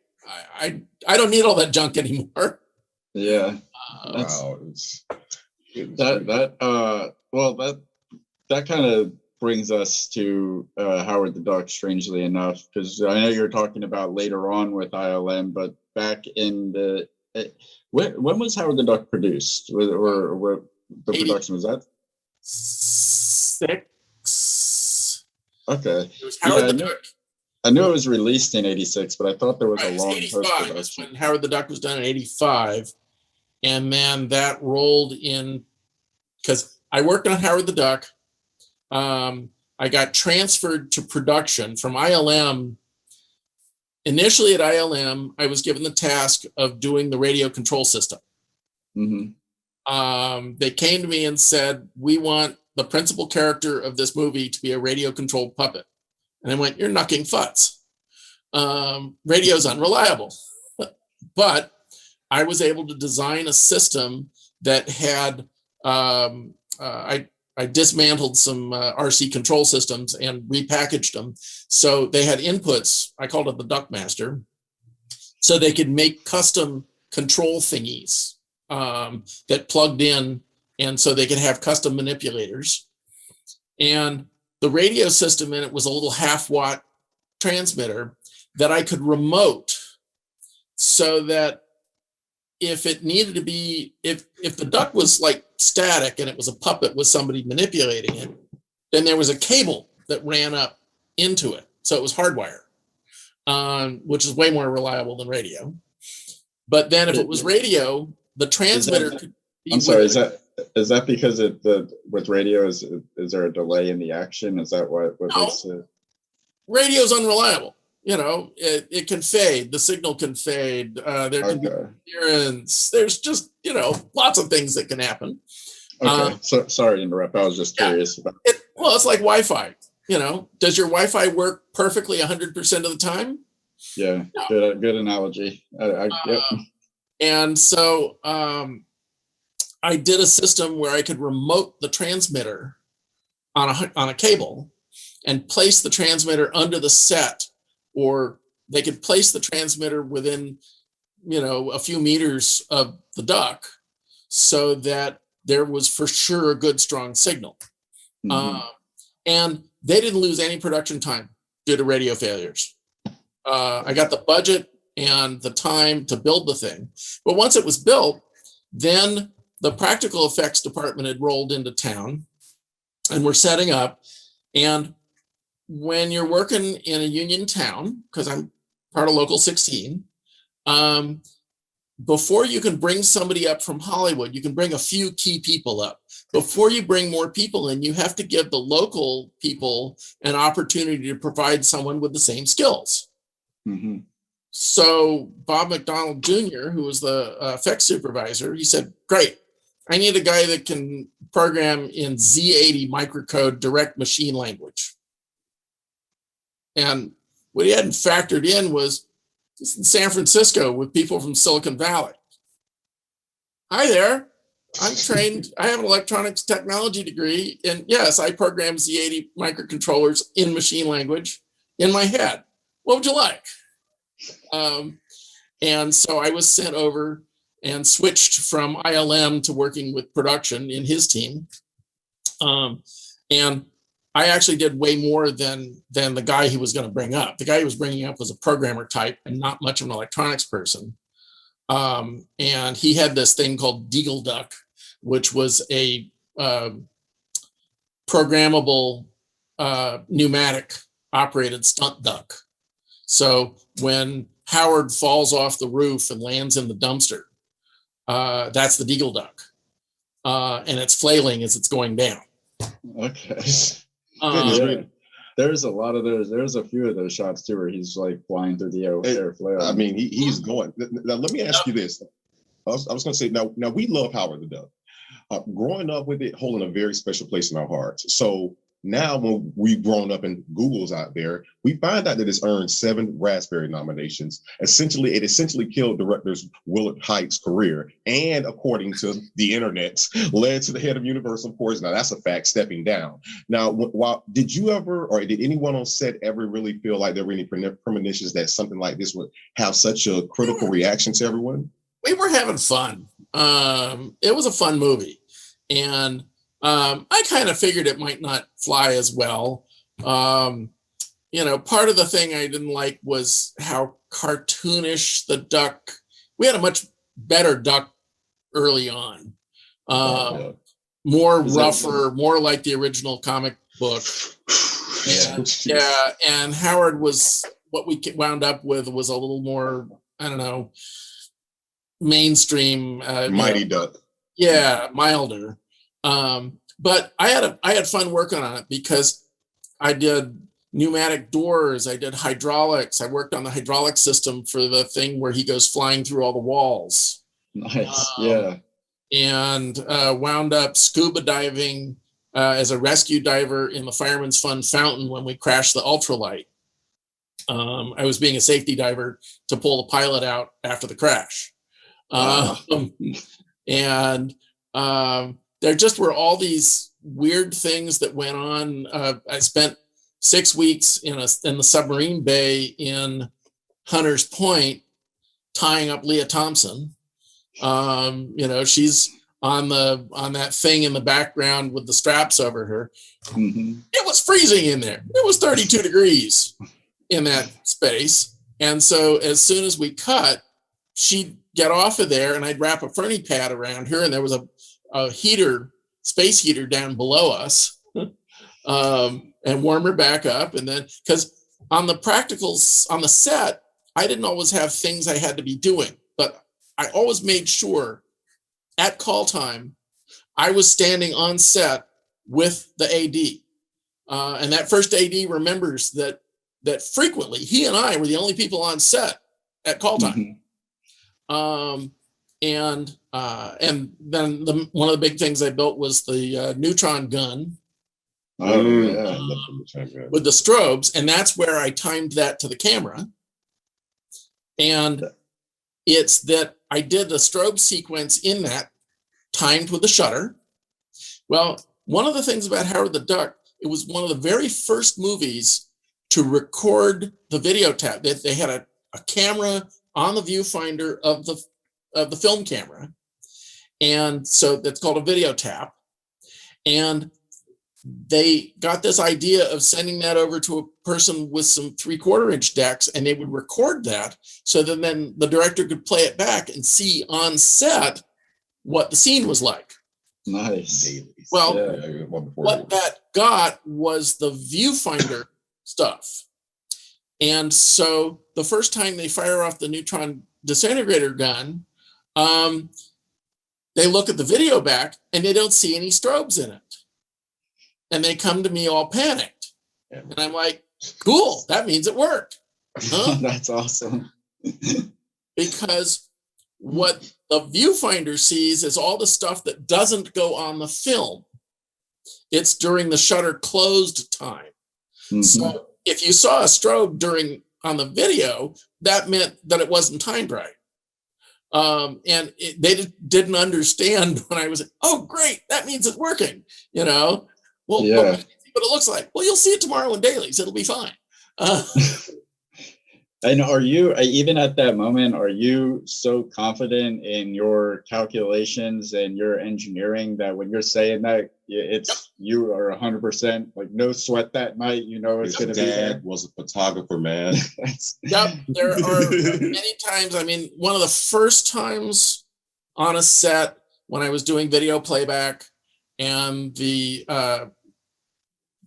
I don't need all that junk anymore. Yeah. Wow. That kind of brings us to Howard the Duck, strangely enough, because I know you're talking about later on with ILM, but back in the when was Howard the Duck produced, or the production was that? 6. Okay. It was Howard the Duck. I knew it was released in 86, but I thought there was a long 85 post-production. when Howard the Duck was done in 85. And then that rolled in, because I worked on Howard the Duck. I got transferred to production from ILM. Initially at ILM, I was given the task of doing the radio control system. Mm-hmm. They came to me and said, we want the principal character of this movie to be a radio controlled puppet. And I went, you're knucking futz. Radio's unreliable. But I was able to design a system that had, I dismantled some RC control systems and repackaged them. So they had inputs, I called it the Duck Master, so they could make custom control thingies that plugged in, and so they could have custom manipulators. And the radio system in it was a little 0.5 watt transmitter that I could remote, so that if it needed to be, if the duck was like static and it was a puppet with somebody manipulating it, then there was a cable that ran up into it. So it was hardwire, which is way more reliable than radio. But then if it was radio, the transmitter could be. I'm sorry, is that because with radio, is there a delay in the action? Is that what makes it? Radio's unreliable. You know, it can fade. The signal can fade. There can be interference. There's just, lots of things that can happen. Okay. So sorry to interrupt. I was just curious about it. Well, it's like Wi-Fi. Does your Wi-Fi work perfectly 100% of the time? Yeah. No. Good analogy. Yep. And so I did a system where I could remote the transmitter on a cable and place the transmitter under the set. Or they could place the transmitter within, a few meters of the duck, so that there was for sure a good, strong signal. Mm-hmm. And they didn't lose any production time due to radio failures. I got the budget and the time to build the thing. But once it was built, then the practical effects department had rolled into town and we're setting up. And when you're working in a union town, because I'm part of Local 16, before you can bring somebody up from Hollywood, you can bring a few key people up. Before you bring more people in, you have to give the local people an opportunity to provide someone with the same skills. Mm-hmm. So Bob McDonald Jr., who was the effects supervisor, he said, great, I need a guy that can program in Z80 microcode direct machine language. And what he hadn't factored in was he's in San Francisco with people from Silicon Valley. Hi there. I'm trained. I have an electronics technology degree. And yes, I program Z80 microcontrollers in machine language in my head. What would you like? And so I was sent over and switched from ILM to working with production in his team. And I actually did way more than the guy he was going to bring up. The guy he was bringing up was a programmer type and not much of an electronics person. And he had this thing called Deagle Duck, which was a programmable pneumatic operated stunt duck. So when Howard falls off the roof and lands in the dumpster, that's the Deagle Duck. And it's flailing as it's going down. Okay. There's a lot of those. There's a few of those shots too where he's like flying through the air flail. I mean, he's going. Now, let me ask you this. I was going to say, now we love Howard the Duck. Growing up with it, holding a very special place in our hearts. So Now, when we've grown up and Google's out there, we find out that it's earned 7 Raspberry nominations. It essentially killed directors Willard Height's career, and according to the internet, led to the head of Universal, of course. Now that's a fact, stepping down. Now, did you ever, or did anyone on set ever really feel like there were any premonitions that something like this would have such a critical reaction to everyone? We were having fun. It was a fun movie, and I kind of figured it might not fly as well. Part of the thing I didn't like was how cartoonish the duck. We had a much better duck early on, more rougher, more like the original comic book. And Howard was, what we wound up with was a little more, I don't know, mainstream. Mighty Duck. Yeah, milder. But I had fun working on it because I did pneumatic doors, I did hydraulics, I worked on the hydraulic system for the thing where he goes flying through all the walls. Nice, yeah. And wound up scuba diving as a rescue diver in the Fireman's Fund fountain when we crashed the ultralight. I was being a safety diver to pull the pilot out after the crash. And there just were all these weird things that went on. I spent 6 weeks in the submarine bay in Hunters Point tying up Leah Thompson. She's on that thing in the background with the straps over her. Mm-hmm. It was freezing in there. It was 32 degrees in that space. And so as soon as we cut, she'd get off of there and I'd wrap a ferny pad around her, and there was a space heater down below us, and warm her back up. And then, because on the practicals on the set, I didn't always have things I had to be doing, but I always made sure at call time, I was standing on set with the AD. And that first AD remembers that frequently he and I were the only people on set at call time. Mm-hmm. And then one of the big things I built was the neutron gun. With the strobes, and that's where I timed that to the camera. And it's that I did the strobe sequence in that timed with the shutter. Well, one of the things about Howard the Duck, it was one of the very first movies to record the video tap. They had a camera on the viewfinder of the film camera. And so that's called a video tap. And they got this idea of sending that over to a person with some 3/4 inch decks, and they would record that so that then the director could play it back and see on set what the scene was like. Nice. Well, what that got was the viewfinder stuff. And so the first time they fire off the neutron disintegrator gun, they look at the video back and they don't see any strobes in it. And they come to me all panicked. And I'm like, cool, that means it worked. Huh? That's awesome. Because what the viewfinder sees is all the stuff that doesn't go on the film. It's during the shutter closed time. Mm-hmm. So if you saw a strobe on the video, that meant that it wasn't timed right. And they didn't understand when I was, oh, great, that means it's working, Well, yeah. But it looks like, well, you'll see it tomorrow in dailies. It'll be fine. And are you, even at that moment, are you so confident in your calculations and your engineering that when you're saying that, you are 100%, like no sweat that night, it's going to be there? Was a photographer, man. Yep. There are many times. I mean, one of the first times on a set when I was doing video playback, and the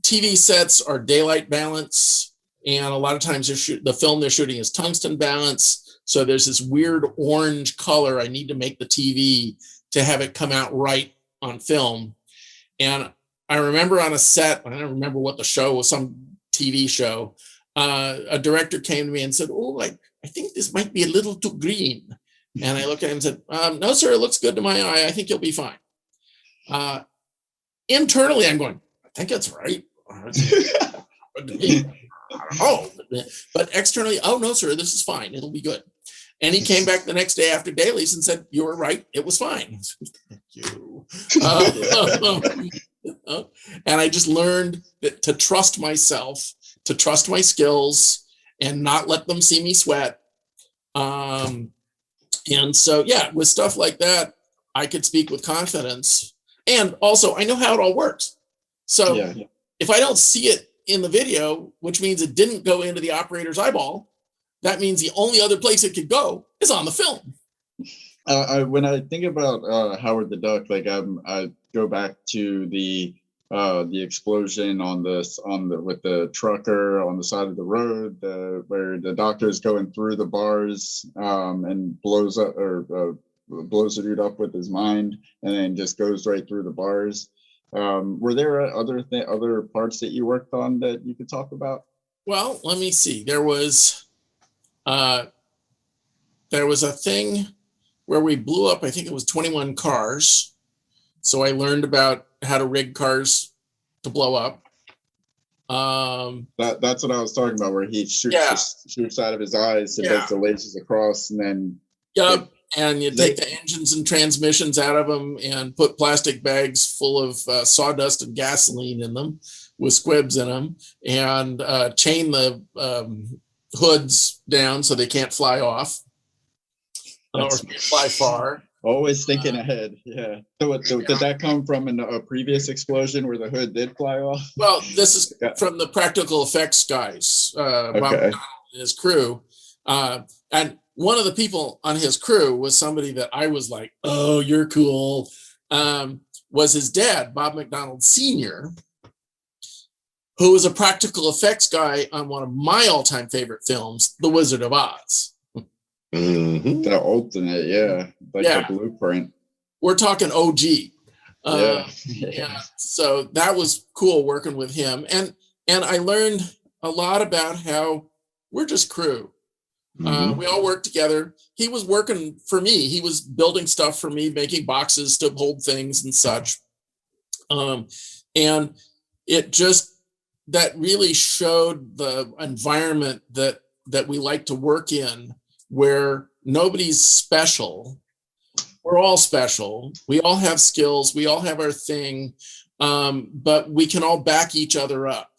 TV sets are daylight balance, and a lot of times the film they're shooting is tungsten balance. So there's this weird orange color. I need to make the TV to have it come out right on film. And I remember on a set, I don't remember what the show was, some TV show, a director came to me and said, oh, I think this might be a little too green. And I looked at him and said, no, sir, it looks good to my eye. I think you'll be fine. Internally, I'm going, I think it's right. Oh, but externally, oh no, sir, this is fine. It'll be good. And he came back the next day after dailies and said, "You were right. It was fine." Thank you. And I just learned to trust myself, to trust my skills, and not let them see me sweat. And so, yeah, with stuff like that, I could speak with confidence. And also, I know how it all works. So if I don't see it in the video, which means it didn't go into the operator's eyeball, that means the only other place it could go is on the film. When I think about Howard the Duck, like I go back to the explosion with the trucker on the side of the road, where the doctor is going through the bars and blows the dude up with his mind, and then just goes right through the bars. Were there other parts that you worked on that you could talk about? Well, let me see. There was a thing where we blew up, I think it was 21 cars. So I learned about how to rig cars to blow up. That's what I was talking about, where he shoots out of his eyes and does the lasers across, and then and you take the engines and transmissions out of them and put plastic bags full of sawdust and gasoline in them with squibs in them, and chain the hoods down so they can't fly off or fly far. Always thinking ahead. Yeah. So did that come from a previous explosion where the hood did fly off? Well, this is from the practical effects guys, Bob McDonald and his crew. And one of the people on his crew was somebody that I was like, oh, you're cool, was his dad, Bob McDonald Sr., who was a practical effects guy on one of my all-time favorite films, The Wizard of Oz. Mm-hmm. The ultimate, the blueprint. We're talking OG. So that was cool working with him, and I learned a lot about how we're just crew. We all work together. He was working for me. He was building stuff for me, making boxes to hold things and such. And it just, that really showed the environment that we like to work in, where nobody's special. We're all special. We all have skills. We all have our thing, but we can all back each other up.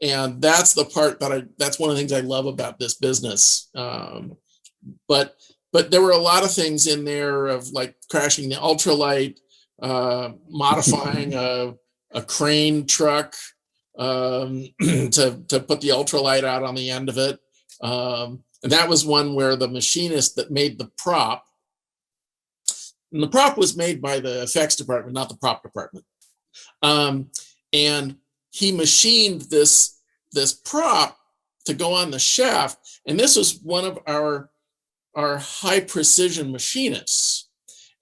And that's the part that's one of the things I love about this business. But there were a lot of things in there of like crashing the ultralight, modifying a crane truck to put the ultralight out on the end of it. And that was one where the machinist that made the prop, and the prop was made by the effects department, not the prop department. And he machined this prop to go on the shaft. And this was one of our high precision machinists.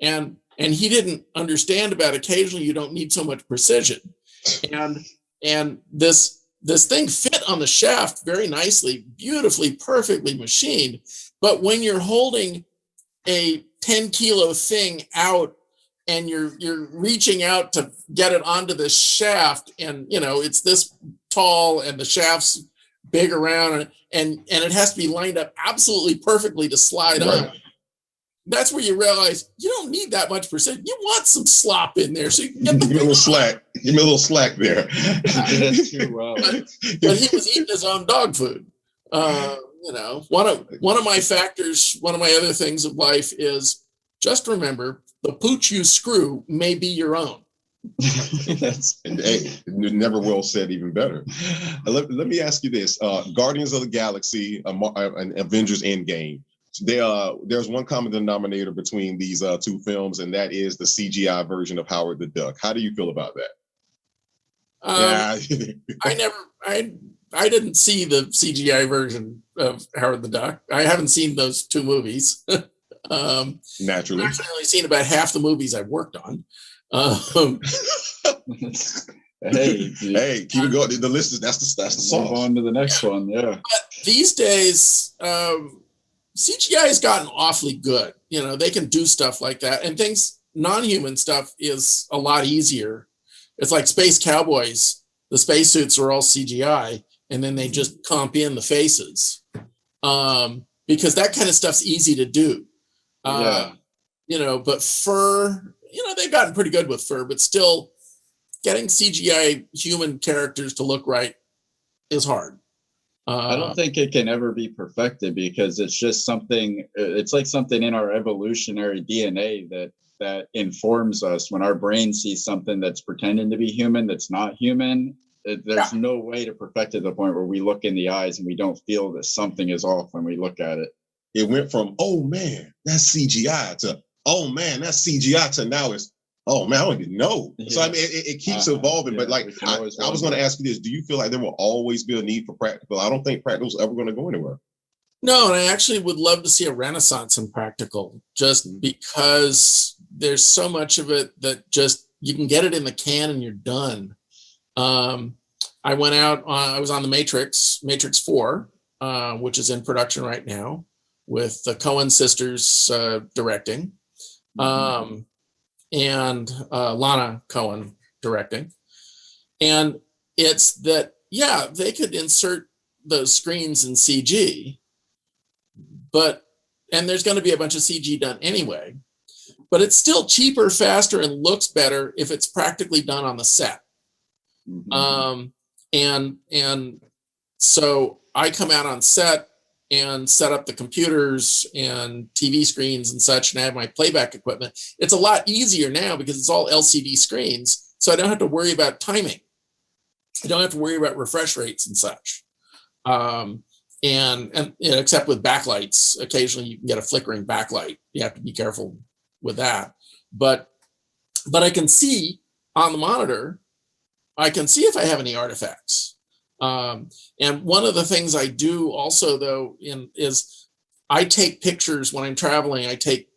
And he didn't understand about occasionally you don't need so much precision. And this thing fit on the shaft very nicely, beautifully, perfectly machined. But when you're holding a 10-kilo thing out and you're reaching out to get it onto the shaft, and it's this tall and the shaft's big around, and it has to be lined up absolutely perfectly to slide on. That's where you realize you don't need that much precision. You want some slop in there so you can get the little slack. Give me a little slack there. That's too well. But he was eating his own dog food. One of my factors, one of my other things of life is just remember the pooch you screw may be your own. Never will said, even better. Let me ask you this: Guardians of the Galaxy, and Avengers Endgame. There's one common denominator between these two films, and that is the CGI version of Howard the Duck. How do you feel about that? I didn't see the CGI version of Howard the Duck. I haven't seen those two movies. Naturally, I've actually only seen about half the movies I've worked on. Hey, keep it going. The list is that's the sauce. Move on to the next one. Yeah. But these days, CGI has gotten awfully good. They can do stuff like that, and non-human stuff is a lot easier. It's like Space Cowboys. The spacesuits are all CGI, and then they just comp in the faces, because that kind of stuff's easy to do. But fur, they've gotten pretty good with fur, but still getting CGI human characters to look right is hard. I don't think it can ever be perfected, because it's just something, it's like something in our evolutionary DNA that informs us when our brain sees something that's pretending to be human, that's not human. There's no way to perfect it to the point where we look in the eyes and we don't feel that something is off when we look at it. It went from, oh man, that's CGI, to, oh man, that's CGI, to now it's, oh man, I don't even know. So I mean, it keeps evolving. But like, I was going to ask you this: do you feel like there will always be a need for practical? I don't think practical is ever going to go anywhere. No, and I actually would love to see a renaissance in practical, just because there's so much of it that just you can get it in the can and you're done. I went out. I was on the Matrix 4, which is in production right now, with the Coen sisters directing. And Lana Cohen directing. And it's that, they could insert those screens in CG, and there's going to be a bunch of CG done anyway, but it's still cheaper, faster, and looks better if it's practically done on the set. And so I come out on set and set up the computers and TV screens and such, and I have my playback equipment. It's a lot easier now because it's all LCD screens, so I don't have to worry about timing. I don't have to worry about refresh rates and such. Except with backlights, occasionally you can get a flickering backlight. You have to be careful with that. But I can see on the monitor, I can see if I have any artifacts. And one of the things I do also, though, is I take pictures when I'm traveling. I take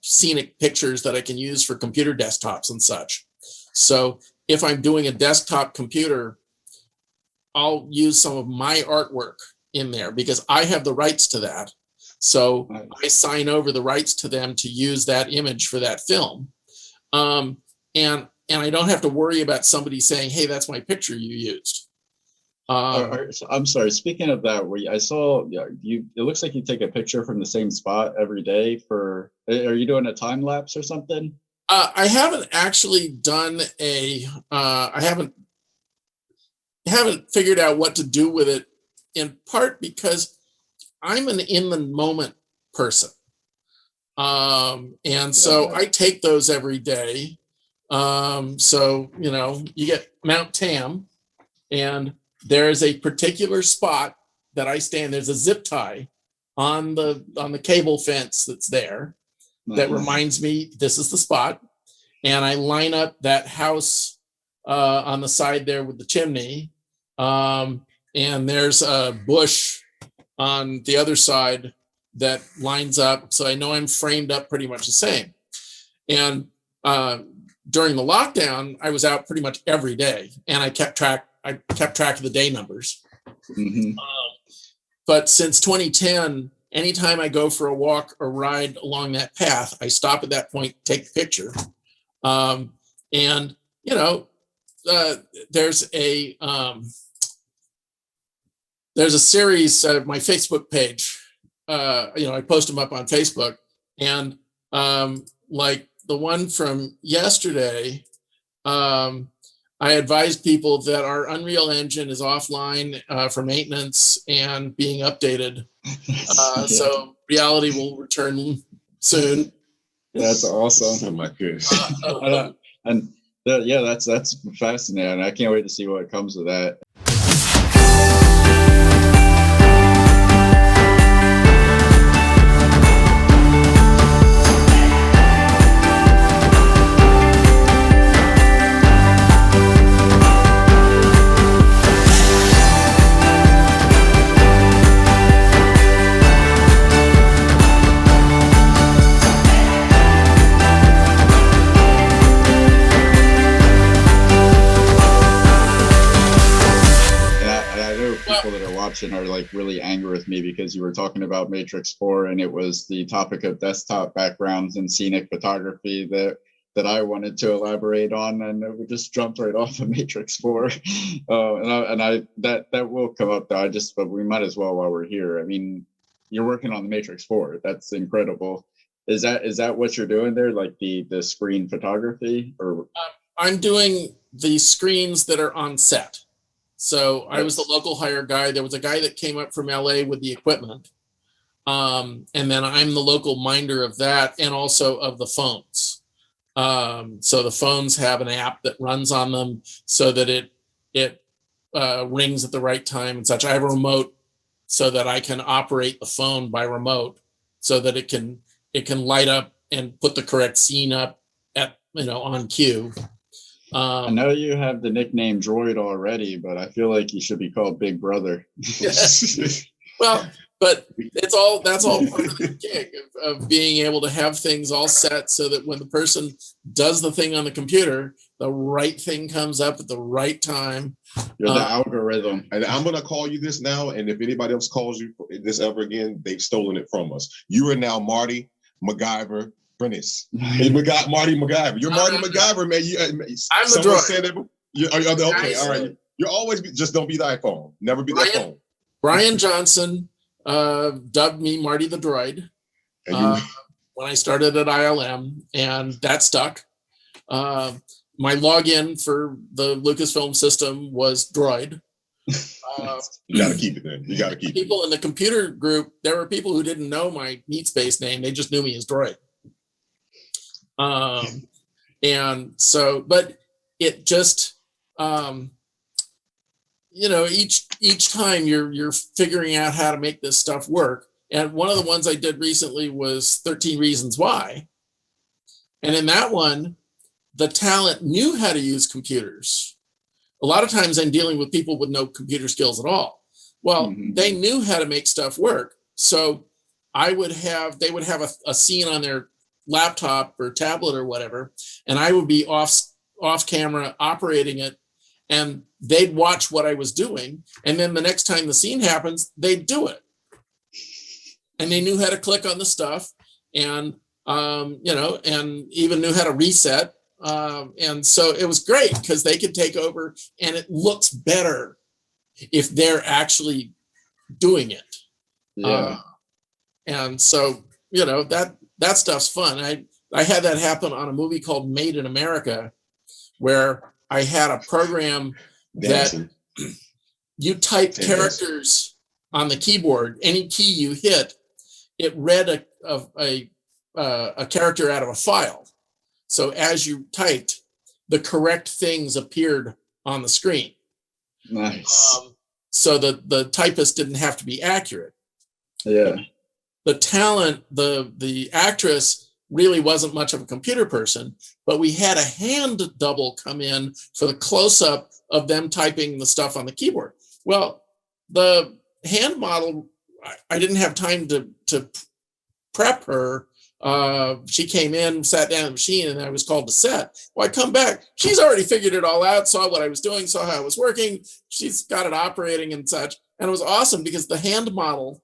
scenic pictures that I can use for computer desktops and such. So if I'm doing a desktop computer, I'll use some of my artwork in there because I have the rights to that. So I sign over the rights to them to use that image for that film. And I don't have to worry about somebody saying, hey, that's my picture you used. I'm sorry. Speaking of that, I saw you. It looks like you take a picture from the same spot every day. Are you doing a time lapse or something? I haven't actually done I haven't figured out what to do with it. In part because I'm an in the moment person, and so I take those every day. So you get Mount Tam, and there is a particular spot that I stand. There's a zip tie on the cable fence that's there that reminds me this is the spot. And I line up that house on the side there with the chimney. And there's a bush on the other side that lines up. So I know I'm framed up pretty much the same. And during the lockdown, I was out pretty much every day, and I kept track of the day numbers. But since 2010, anytime I go for a walk or ride along that path, I stop at that point, take a picture. There's a series of my Facebook page. I post them up on Facebook, and like the one from yesterday, I advised people that our Unreal Engine is offline for maintenance and being updated. So reality will return soon. That's awesome. Oh my goodness. That's fascinating. I can't wait to see what comes of that. Are like really angry with me because you were talking about Matrix 4 and it was the topic of desktop backgrounds and scenic photography. That that I wanted to elaborate on, and we just jumped right off of Matrix 4. That will come up though. But we might as well while we're here. I mean, you're working on the Matrix 4. That's incredible. Is that what you're doing there, like the screen photography? Or I'm doing the screens that are on set. So I was the local hire guy. There was a guy that came up from LA with the equipment. And then I'm the local minder of that and also of the phones. So the phones have an app that runs on them so that it rings at the right time and such. I have a remote so that I can operate the phone by remote so that it can light up and put the correct scene up at, on cue. I know you have the nickname Droid already, but I feel like you should be called Big Brother. Well, but that's all part of the gig of being able to have things all set so that when the person does the thing on the computer, the right thing comes up at the right time. You're the algorithm. And I'm going to call you this now. And if anybody else calls you this ever again, they've stolen it from us. You are now Marty MacGyver Brenneis. Marty MacGyver. You're Marty MacGyver, man. I'm the droid. Said it. Okay, all right. You're always, just don't be the iPhone. Never be the phone. Brian Johnson dubbed me Marty the Droid when I started at ILM, and that stuck. My login for the Lucasfilm system was Droid. You got to keep it then. You got to keep people in the computer group, there were people who didn't know my Meat Space name. They just knew me as Droid. And so, but it just, each time you're figuring out how to make this stuff work. And one of the ones I did recently was 13 Reasons Why. And in that one, the talent knew how to use computers. A lot of times I'm dealing with people with no computer skills at all. Well, they knew how to make stuff work. So they would have a scene on their laptop or tablet or whatever, and I would be off camera operating it, and they'd watch what I was doing. And then the next time the scene happens, they'd do it. And they knew how to click on the stuff and, and even knew how to reset. And so it was great because they could take over, and it looks better if they're actually doing it. Yeah. And so, that stuff's fun. I had that happen on a movie called Made in America, where I had a program that you type characters on the keyboard. Any key you hit, it read a character out of a file. So as you typed, the correct things appeared on the screen. Nice. So the typist didn't have to be accurate. Yeah. The talent, the actress really wasn't much of a computer person, but we had a hand double come in for the close-up of them typing the stuff on the keyboard. Well, the hand model, I didn't have time to prep her. She came in, sat down at the machine, and I was called to set. Well, I come back. She's already figured it all out, saw what I was doing, saw how it was working. She's got it operating and such. And it was awesome because the hand model,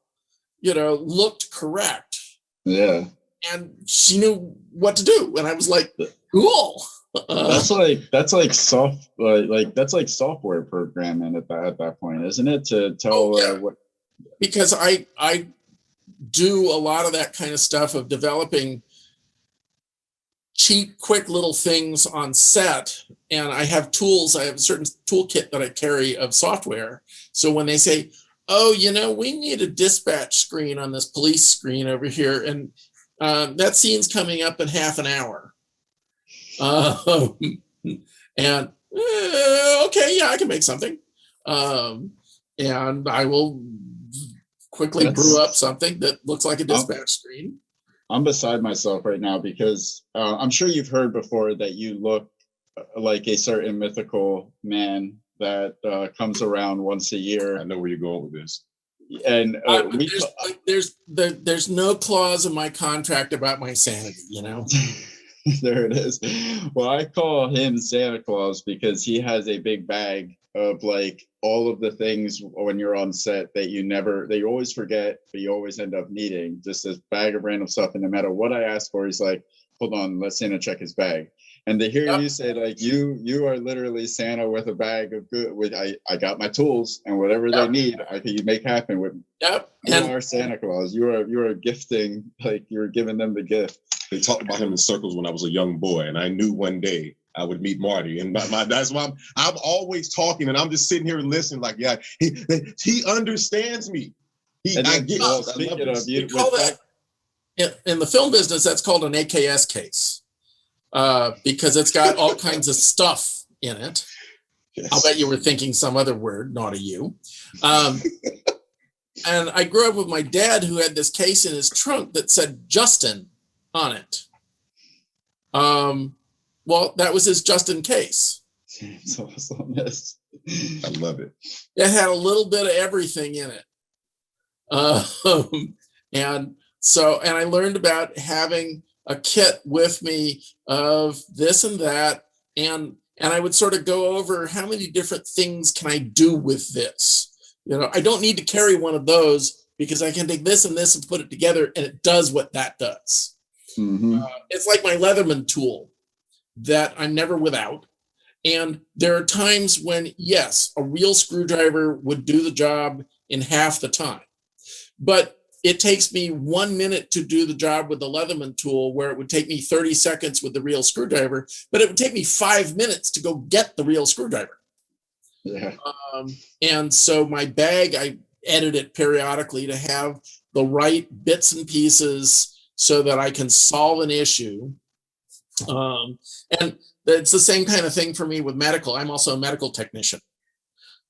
looked correct. Yeah. And she knew what to do. And I was like, cool. That's like software programming at that point, isn't it? To tell what. Because I do a lot of that kind of stuff of developing cheap, quick little things on set. And I have tools. I have a certain toolkit that I carry of software. So when they say, oh, we need a dispatch screen on this police screen over here, and that scene's coming up in half an hour. Okay, yeah, I can make something. And I will quickly brew up something that looks like a dispatch screen. I'm beside myself right now because I'm sure you've heard before that you look like a certain mythical man that comes around once a year. I know where you're going with this. And there's no clause in my contract about my sanity, There it is. Well, I call him Santa Claus because he has a big bag of like all of the things when you're on set that you always forget, but you always end up needing. Just this bag of random stuff. And no matter what I ask for, he's like, hold on, let Santa check his bag. And to hear you say like you are literally Santa with a bag of good with I got my tools and whatever they need, I can make happen with. Yep. You are Santa Claus. You are gifting, like you're giving them the gift. They talked about him in circles when I was a young boy, and I knew one day I would meet Marty. And that's why I'm always talking, and I'm just sitting here and listening. Like, yeah, he understands me. In the film business, that's called an AKS case because it's got all kinds of stuff in it. Yes. I'll bet you were thinking some other word, naughty you. And I grew up with my dad who had this case in his trunk that said Justin on it. Well, that was his Justin case. It's awesome. Yes. I love it. It had a little bit of everything in it. And I learned about having a kit with me of this and that. And I would sort of go over how many different things can I do with this? You know, I don't need to carry one of those because I can take this and this and put it together and it does what that does. Mm-hmm. It's like my Leatherman tool that I'm never without. And there are times when, yes, a real screwdriver would do the job in half the time. But it takes me 1 minute to do the job with the Leatherman tool where it would take me 30 seconds with the real screwdriver, but it would take me 5 minutes to go get the real screwdriver. Yeah. And so my bag, I edit it periodically to have the right bits and pieces so that I can solve an issue. And it's the same kind of thing for me with medical. I'm also a medical technician.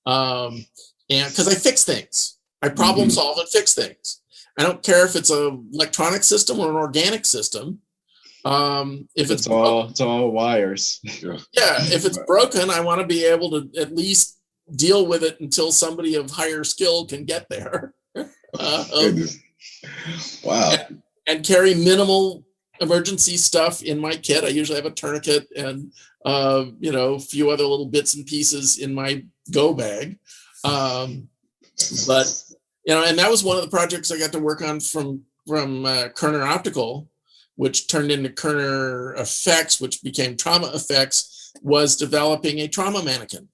And because I fix things, I problem solve and fix things. I don't care if it's an electronic system or an organic system. If it's all wires. Yeah, if it's broken, I want to be able to at least deal with it until somebody of higher skill can get there. Wow. And carry minimal emergency stuff in my kit. I usually have a tourniquet and a few other little bits and pieces in my go bag. But and that was one of the projects I got to work on from Kerner Optical, which turned into Kerner Effects, which became Trauma Effects, was developing a trauma mannequin.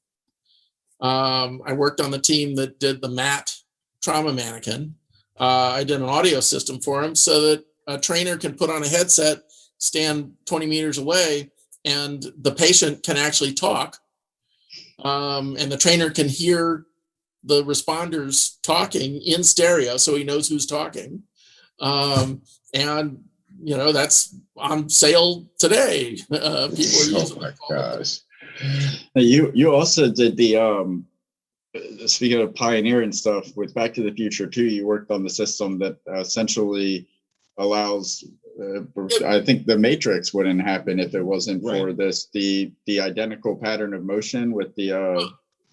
I worked on the team that did the matte trauma mannequin. I did an audio system for him so that a trainer can put on a headset, stand 20 meters away, and the patient can actually talk. And the trainer can hear the responders talking in stereo, so he knows who's talking. That's on sale today. People are using my gosh. You also did the speaking of pioneering stuff with Back to the Future too. You worked on the system that essentially allows. I think the Matrix wouldn't happen if it wasn't for this the identical pattern of motion with the.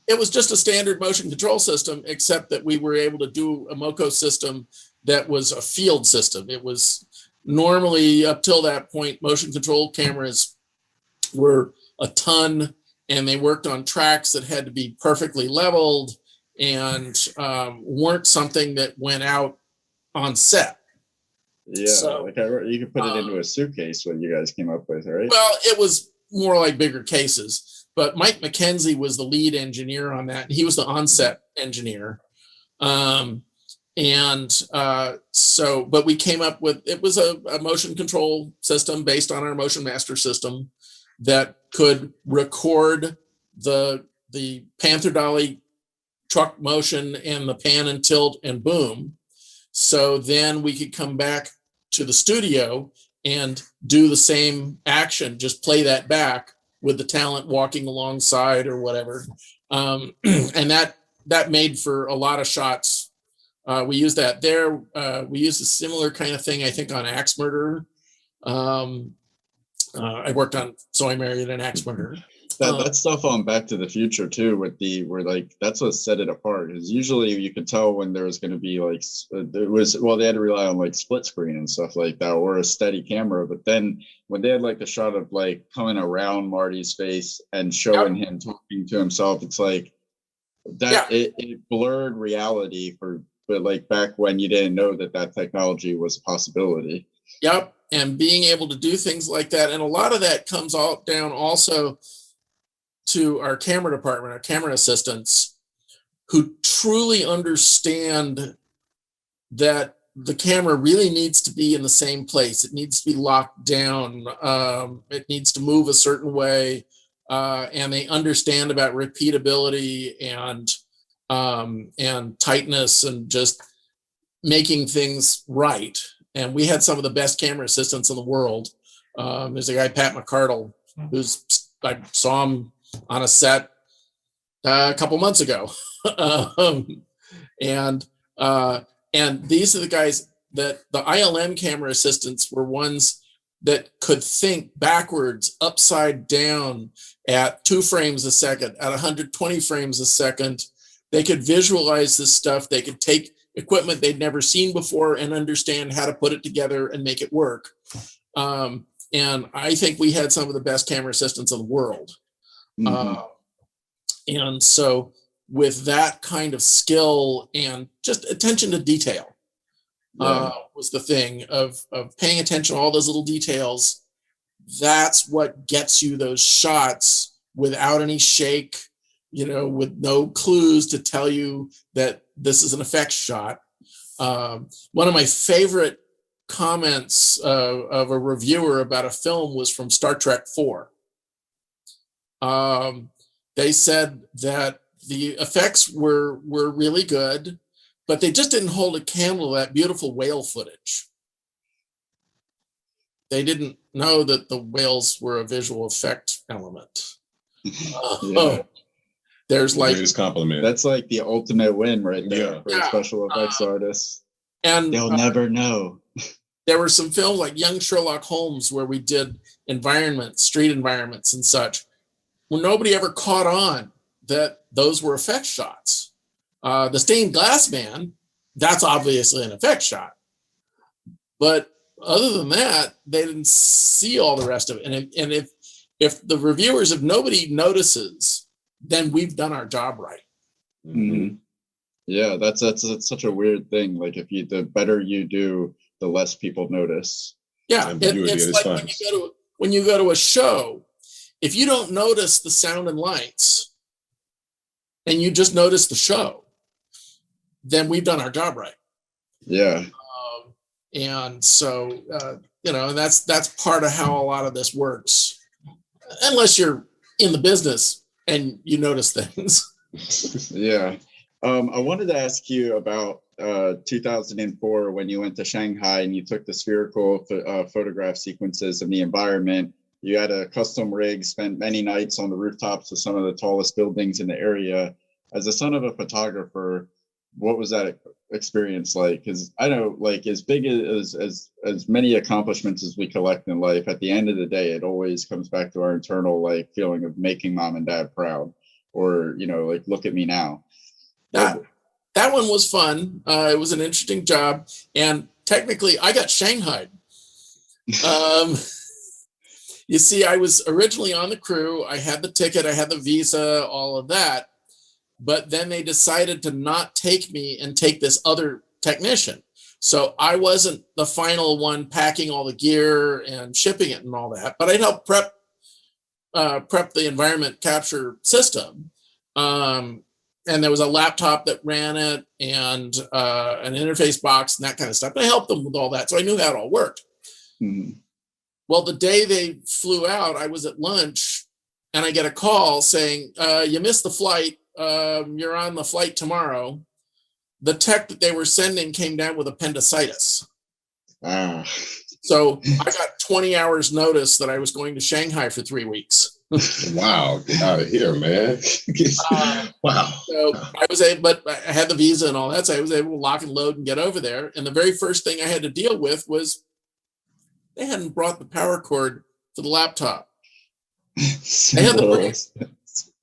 It was just a standard motion control system, except that we were able to do a MoCo system that was a field system. It was normally, up till that point, motion control cameras were a ton, and they worked on tracks that had to be perfectly leveled and weren't something that went out on set. Yeah, so, you could put it into a suitcase, what you guys came up with, right? Well, it was more like bigger cases. But Mike McKenzie was the lead engineer on that. He was the on-set engineer. But we came up with, it was a motion control system based on our Motion Master system that could record the Panther Dolly truck motion and the pan and tilt and boom. So then we could come back to the studio and do the same action, just play that back with the talent walking alongside or whatever. And that made for a lot of shots. We used that there. We used a similar kind of thing, I think, on Axe Murderer. I worked on So I Married an Axe Murderer. That stuff on Back to the Future too, that's what set it apart. Is usually you could tell when there was going to be they had to rely on like split screen and stuff like that, or a steady camera. But then when they had like the shot of like coming around Marty's face and showing him talking to himself, it's like that it blurred reality but like back when you didn't know that technology was a possibility. Yep. And being able to do things like that. And a lot of that comes all down also to our camera department, our camera assistants, who truly understand that the camera really needs to be in the same place. It needs to be locked down. It needs to move a certain way. And they understand about repeatability and tightness and just making things right. And we had some of the best camera assistants in the world. There's a guy, Pat McCardle, I saw him on a set a couple months ago. And these are the guys that the ILM camera assistants were ones that could think backwards, upside down at 2 frames a second, at 120 frames a second. They could visualize this stuff. They could take equipment they'd never seen before and understand how to put it together and make it work. And I think we had some of the best camera assistants in the world. And so with that kind of skill and just attention to detail was the thing of paying attention to all those little details. That's what gets you those shots without any shake, with no clues to tell you that this is an effects shot. One of my favorite comments of a reviewer about a film was from Star Trek 4. They said that the effects were really good, but they just didn't hold a candle to that beautiful whale footage. They didn't know that the whales were a visual effect element. There's like greatest compliment. That's like the ultimate win right there for a special effects artist. And they'll never know. There were some films like Young Sherlock Holmes where we did environments, street environments and such, where nobody ever caught on that those were effect shots. The Stained Glass Man, that's obviously an effect shot. But other than that, they didn't see all the rest of it. And if the reviewers, if nobody notices, then we've done our job right. Mm-hmm. Yeah, that's such a weird thing. Like the better you do, the less people notice. Yeah, it's like when you go to a show, if you don't notice the sound and lights and you just notice the show, then we've done our job right. Yeah. And so, that's part of how a lot of this works, unless you're in the business and you notice things. Yeah. I wanted to ask you about 2004 when you went to Shanghai and you took the spherical photograph sequences of the environment. You had a custom rig, spent many nights on the rooftops of some of the tallest buildings in the area. As a son of a photographer, what was that experience like? Because I know, like, as big as many accomplishments as we collect in life, at the end of the day, it always comes back to our internal feeling of making mom and dad proud, or look at me now. That one was fun. It was an interesting job, and technically, I got shanghaied. You see, I was originally on the crew. I had the ticket, I had the visa, all of that. But then they decided to not take me and take this other technician. So I wasn't the final one packing all the gear and shipping it and all that, but I'd help prep the environment capture system. And there was a laptop that ran it and an interface box and that kind of stuff. And I helped them with all that. So I knew how it all worked. Mm-hmm. Well, the day they flew out, I was at lunch and I get a call saying, you missed the flight. You're on the flight tomorrow. The tech that they were sending came down with appendicitis. So I got 20 hours notice that I was going to Shanghai for 3 weeks. Wow, get out of here, man. Wow. So I was able, but I had the visa and all that, so I was able to lock and load and get over there. And the very first thing I had to deal with was they hadn't brought the power cord for the laptop. They had the brick,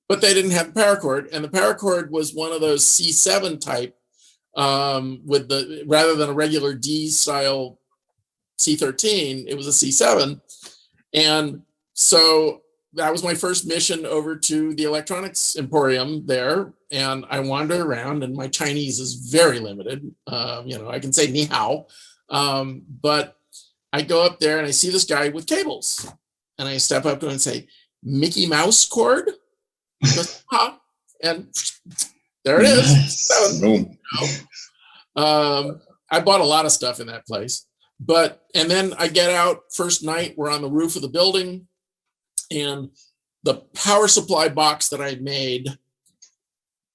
but they didn't have the power cord, and the power cord was one of those C7 type, with the rather than a regular D style C13, it was a C7, and so that was my first mission over to the electronics emporium there, and I wandered around, and my Chinese is very limited. I can say ni hao, but I go up there and I see this guy with cables, and I step up to him and say, "Mickey Mouse cord?" He goes, "Huh?" And there it is. So, Boom. I bought a lot of stuff in that place, and then I get out first night. We're on the roof of the building, and the power supply box that I made,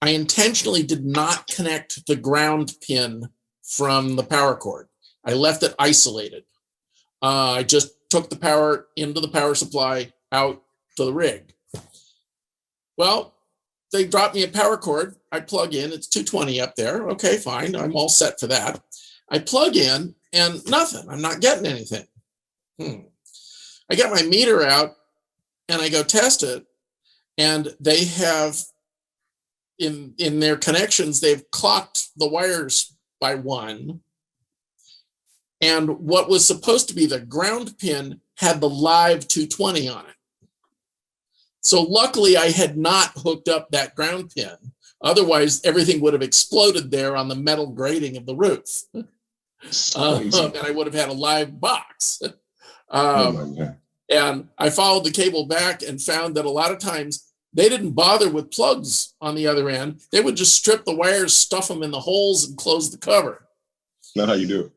I intentionally did not connect the ground pin from the power cord. I left it isolated. I just took the power into the power supply out to the rig. Well, they dropped me a power cord. I plug in. It's 220 up there. Okay, fine. I'm all set for that. I plug in and nothing. I'm not getting anything. I get my meter out and I go test it. And they have, in their connections, they've clocked the wires by 1. And what was supposed to be the ground pin had the live 220 on it. So luckily I had not hooked up that ground pin. Otherwise, everything would have exploded there on the metal grating of the roof. And I would have had a live box. And I followed the cable back and found that a lot of times they didn't bother with plugs on the other end. They would just strip the wires, stuff them in the holes, and close the cover. Not how you do it.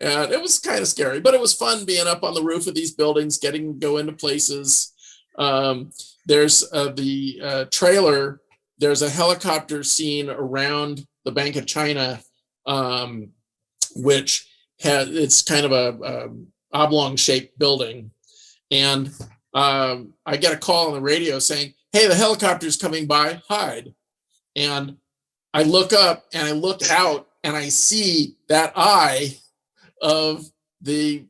And it was kind of scary, but it was fun being up on the roof of these buildings, getting to go into places. There's the trailer. There's a helicopter scene around the Bank of China, which it's kind of a oblong-shaped building. And I get a call on the radio saying, "Hey, the helicopter's coming by, hide." And I look up and I look out and I see that eye of the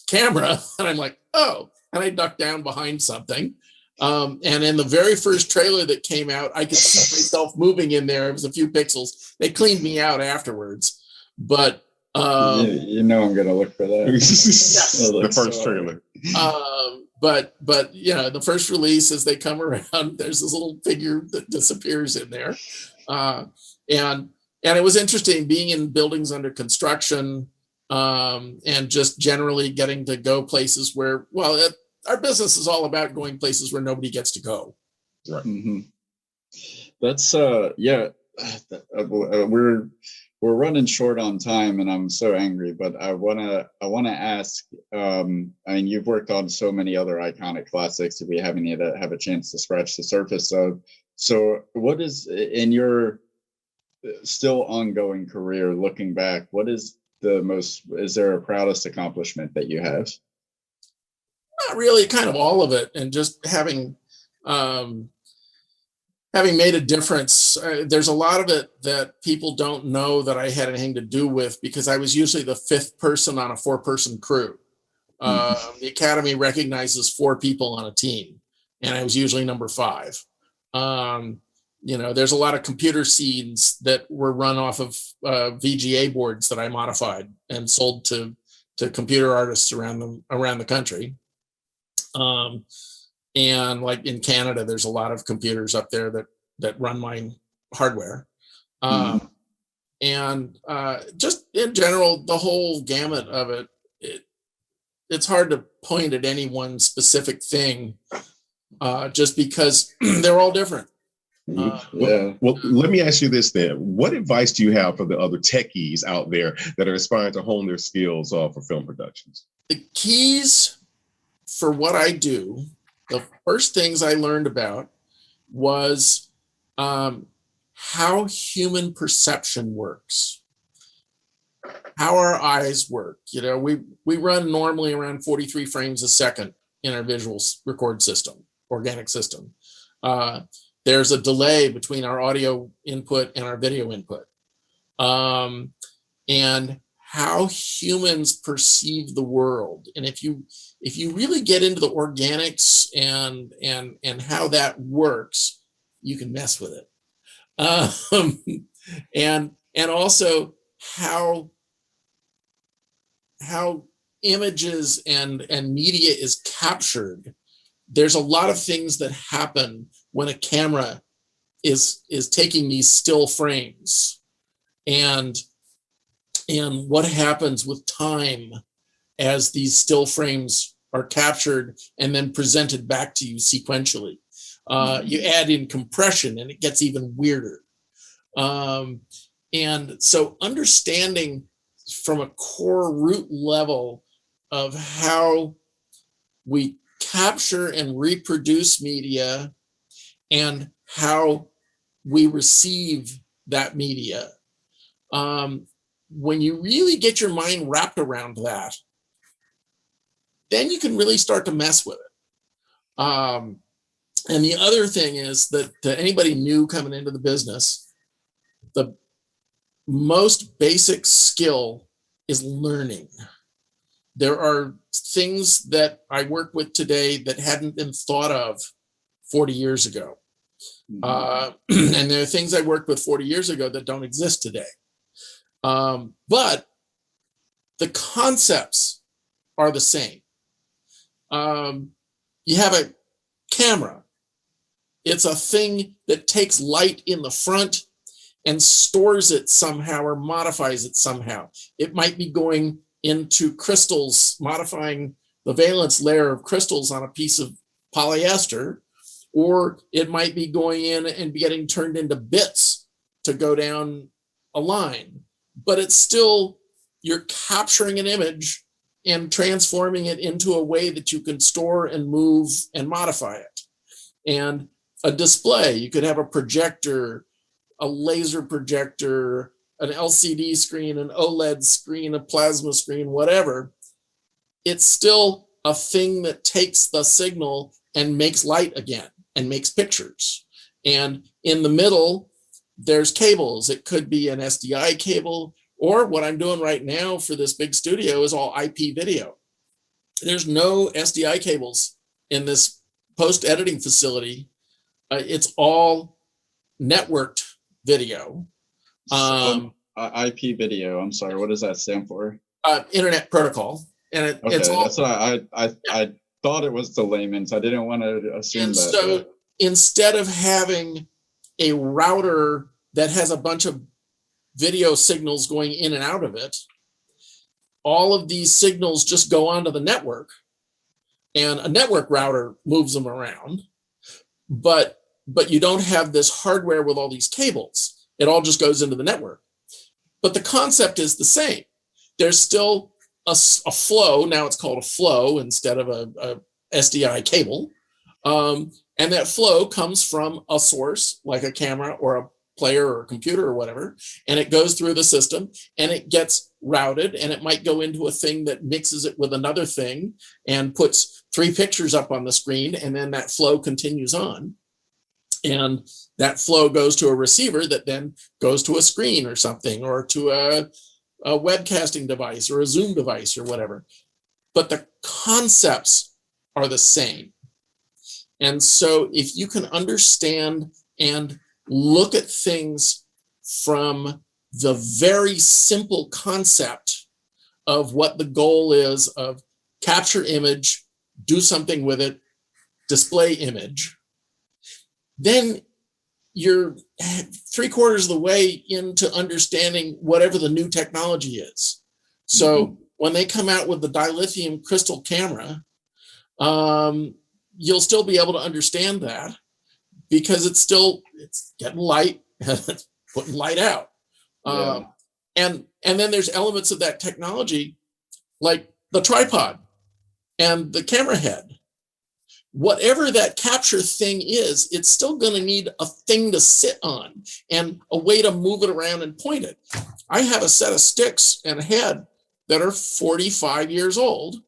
camera, and I'm like, "Oh," and I duck down behind something. And in the very first trailer that came out, I could see myself moving in there. It was a few pixels. They cleaned me out afterwards, but I'm gonna look for that. The first trailer. But the first release, as they come around, there's this little figure that disappears in there, and it was interesting being in buildings under construction, and just generally getting to go places where, our business is all about going places where nobody gets to go. Right. Mm-hmm. That's we're running short on time, and I'm so angry. But I wanna ask. You've worked on so many other iconic classics that we haven't yet have a chance to scratch the surface of. So, what is in your still ongoing career, looking back? What is is there a proudest accomplishment that you have? Not really, kind of all of it, and just having made a difference. There's a lot of it that people don't know that I had anything to do with, because I was usually the 5th person on a 4-person crew. The Academy recognizes 4 people on a team, and I was usually number 5. There's a lot of computer scenes that were run off of VGA boards that I modified and sold to computer artists around the country. And like in Canada, there's a lot of computers up there that run my hardware. And just in general, the whole gamut of it, it's hard to point at any one specific thing, just because they're all different. Well, let me ask you this then. What advice do you have for the other techies out there that are aspiring to hone their skills for film productions? The keys for what I do, the first things I learned about was how human perception works, how our eyes work. We run normally around 43 frames a second in our visual record system, organic system. There's a delay between our audio input and our video input. And how humans perceive the world. And if you really get into the organics and how that works, you can mess with it. And also how images and media is captured. There's a lot of things that happen when a camera is taking these still frames, and and what happens with time as these still frames are captured and then presented back to you sequentially. You add in compression and it gets even weirder. And so understanding from a core root level of how we capture and reproduce media and how we receive that media. When you really get your mind wrapped around that, then you can really start to mess with it. And the other thing is that to anybody new coming into the business, the most basic skill is learning. There are things that I work with today that hadn't been thought of 40 years ago. And there are things I worked with 40 years ago that don't exist today. But the concepts are the same. You have a camera. It's a thing that takes light in the front and stores it somehow or modifies it somehow. It might be going into crystals, modifying the valence layer of crystals on a piece of polyester, or it might be going in and getting turned into bits to go down a line. But it's still, you're capturing an image and transforming it into a way that you can store and move and modify it. And a display, you could have a projector, a laser projector, an LCD screen, an OLED screen, a plasma screen, whatever. It's still a thing that takes the signal and makes light again and makes pictures. And in the middle, there's cables. It could be an SDI cable, or what I'm doing right now for this big studio is all IP video. There's no SDI cables in this post-editing facility. It's all networked video. IP video, I'm sorry, what does that stand for? Internet protocol. And it's all, that's what I thought it was the layman's. I didn't want to assume that. So instead of having a router that has a bunch of video signals going in and out of it, all of these signals just go onto the network, and a network router moves them around. But you don't have this hardware with all these cables. It all just goes into the network. But the concept is the same. There's still a flow. Now it's called a flow instead of a SDI cable. And that flow comes from a source like a camera or a player or a computer or whatever. And it goes through the system and it gets routed, and it might go into a thing that mixes it with another thing and puts 3 pictures up on the screen. And then that flow continues on. And that flow goes to a receiver that then goes to a screen or something, or to a webcasting device or a Zoom device or whatever. But the concepts are the same. And so if you can understand and look at things from the very simple concept of what the goal is of capture image, do something with it, display image, then you're 3/4 of the way into understanding whatever the new technology is. So when they come out with the dilithium crystal camera, you'll still be able to understand that, because it's getting light, putting light out. And then there's elements of that technology, like the tripod and the camera head. Whatever that capture thing is, it's still going to need a thing to sit on and a way to move it around and point it. I have a set of sticks and a head that are 45 years old.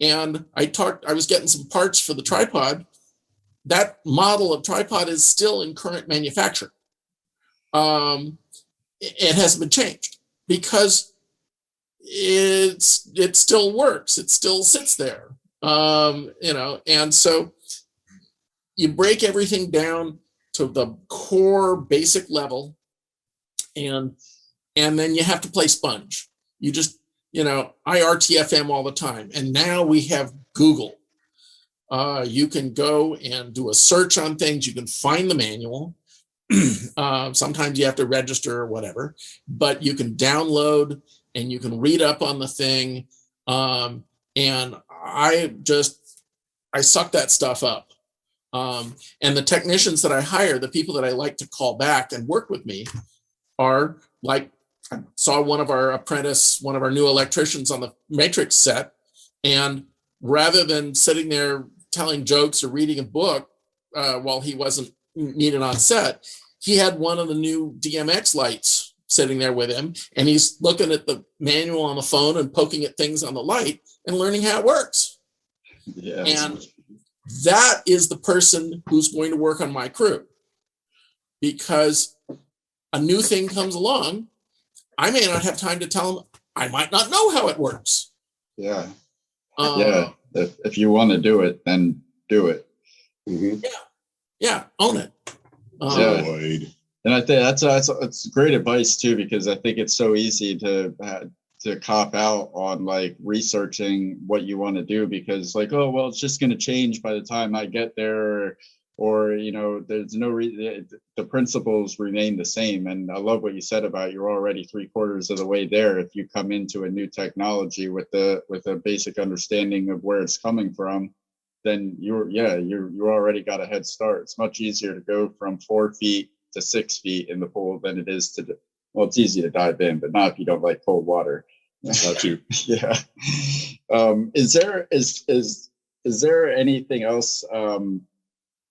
And I was getting some parts for the tripod. That model of tripod is still in current manufacture. It hasn't been changed because it still works. It still sits there. And so you break everything down to the core basic level, and then you have to play sponge. You just, I RTFM all the time. And now we have Google. You can go and do a search on things. You can find the manual. Sometimes you have to register or whatever, but you can download and you can read up on the thing. And I suck that stuff up. And the technicians that I hire, the people that I like to call back and work with me, are like, I saw one of our new electricians on the Matrix set, and rather than sitting there telling jokes or reading a book while he wasn't needed on set, he had one of the new DMX lights sitting there with him, and he's looking at the manual on the phone and poking at things on the light and learning how it works. Yeah. And that is the person who's going to work on my crew, because a new thing comes along. I may not have time to tell them. I might not know how it works. Yeah. If you want to do it, then do it. Mm-hmm. Yeah. Own it. And I think that's great advice too, because I think it's so easy to cop out on like researching what you want to do, because like, oh, well, it's just going to change by the time I get there, or you know, there's no reason. The principles remain the same. And I love what you said about you're already 3/4 of the way there. If you come into a new technology with a basic understanding of where it's coming from, then you're already got a head start. It's much easier to go from 4 feet to 6 feet in the pool than it is to, well, it's easy to dive in, but not if you don't like cold water. That's not you. Yeah. Is there anything else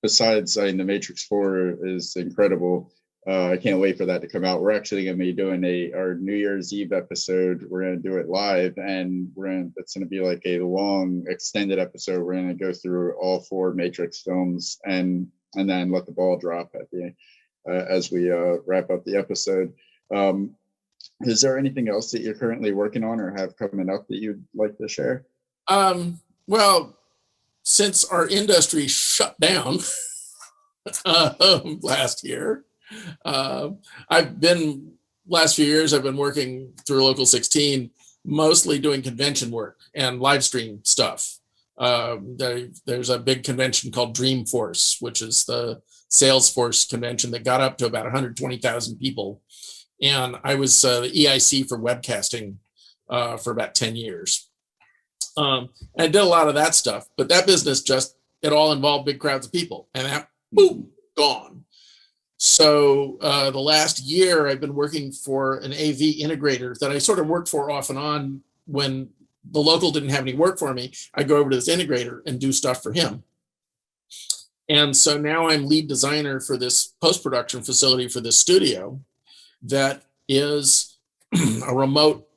besides, I mean, the Matrix 4 is incredible. I can't wait for that to come out. We're actually going to be doing our New Year's Eve episode. We're going to do it live, and it's going to be like a long extended episode. We're going to go through all 4 Matrix films and then let the ball drop at the as we wrap up the episode. Is there anything else that you're currently working on or have coming up that you'd like to share? Well, since our industry shut down last year, last few years I've been working through Local 16, mostly doing convention work and live stream stuff. There's a big convention called Dreamforce, which is the Salesforce convention that got up to about 120,000 people. And I was the EIC for webcasting for about 10 years. And I did a lot of that stuff, but that business it all involved big crowds of people, and that, boom, gone. So the last year I've been working for an AV integrator that I sort of worked for off and on. When the local didn't have any work for me, I go over to this integrator and do stuff for him. And so now I'm lead designer for this post-production facility for this studio that is a remote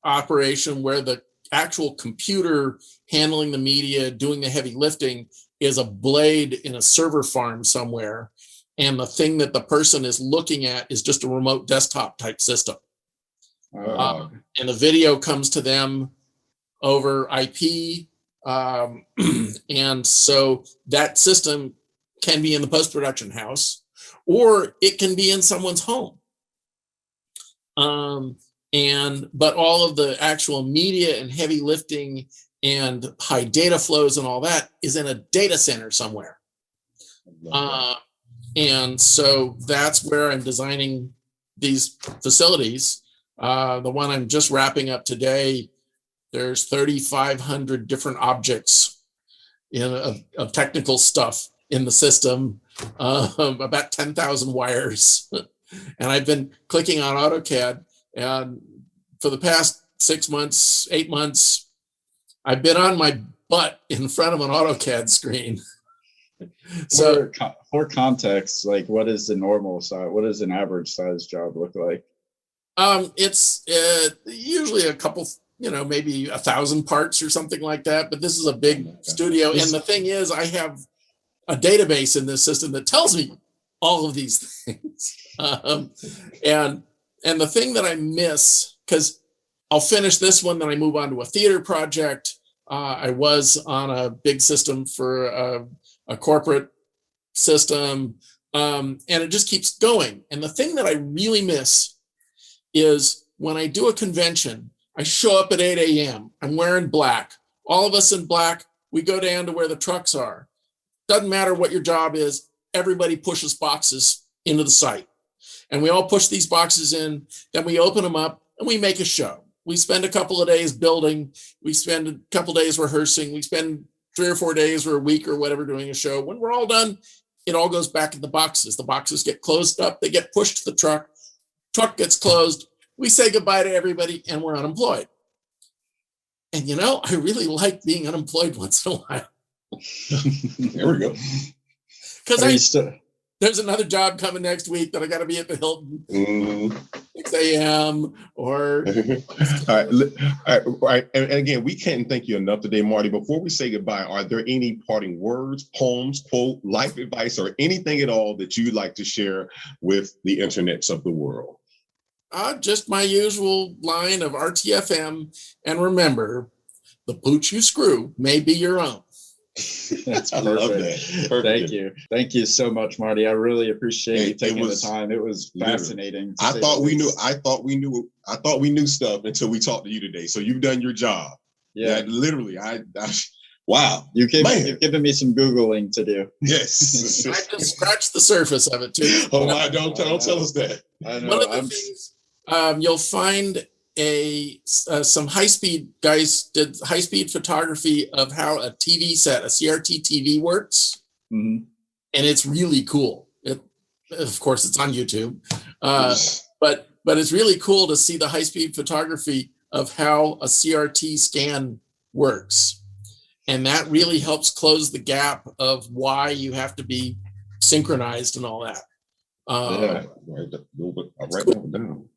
operation where the actual computer handling the media, doing the heavy lifting, is a blade in a server farm somewhere. And the thing that the person is looking at is just a remote desktop type system. And the video comes to them over IP. And so that system can be in the post-production house, or it can be in someone's home. But all of the actual media and heavy lifting and high data flows and all that is in a data center somewhere. And so that's where I'm designing these facilities. The one I'm just wrapping up today, there's 3,500 different objects of technical stuff in the system, about 10,000 wires. And I've been clicking on AutoCAD, and for the past 6 months, 8 months, I've been on my butt in front of an AutoCAD screen. So for context, like, what is the normal size? What does an average size job look like? It's usually a couple, maybe 1,000 parts or something like that. But this is a big studio. And the thing is, I have a database in this system that tells me all of these things. And the thing that I miss, because I'll finish this one, then I move on to a theater project. I was on a big system for a corporate system, and it just keeps going. And the thing that I really miss is when I do a convention, I show up at 8 a.m. I'm wearing black. All of us in black, we go down to where the trucks are. Doesn't matter what your job is, everybody pushes boxes into the site. And we all push these boxes in, then we open them up, and we make a show. We spend a couple of days building. We spend a couple of days rehearsing. We spend 3 or 4 days or a week or whatever doing a show. When we're all done, it all goes back in the boxes. The boxes get closed up. They get pushed to the truck. Truck gets closed. We say goodbye to everybody, and we're unemployed. And I really like being unemployed once in a while. There we go. Because there's another job coming next week that I got to be at the Hilton, 6 a.m. or. All right. And again, we can't thank you enough today, Marty. Before we say goodbye, are there any parting words, poems, quote, life advice, or anything at all that you'd like to share with the internets of the world? Just my usual line of RTFM. And remember, the boot you screw may be your own. That's I love that. Perfect. Thank you so much, Marty. I really appreciate you taking the time. It was fascinating. I thought we knew stuff until we talked to you today. So you've done your job. Yeah, literally. Wow. You've given me some Googling to do. Yes. I just scratched the surface of it too. Oh my! Don't tell us that. I know. One of the things you'll find some high-speed guys did high-speed photography of how a TV set, a CRT TV works, and it's really cool. Of course, it's on YouTube, but it's really cool to see the high-speed photography of how a CRT scan works, and that really helps close the gap of why you have to be synchronized and all that. I'll write that down.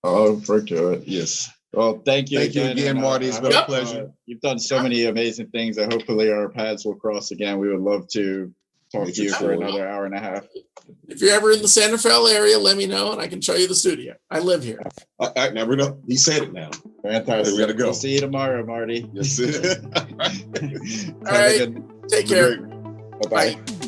Oh, for sure. Yes. Well, thank you again, Marty. It's been a pleasure. You've done so many amazing things, and hopefully our paths will cross again. We would love to talk to you for another hour and a half. If you're ever in the Santa Fe area, let me know, and I can show you the studio. I live here. All right, now we know. He said it now. Fantastic. We gotta go. We'll see you tomorrow, Marty. Yes. All right. Take care. Bye-bye. Bye.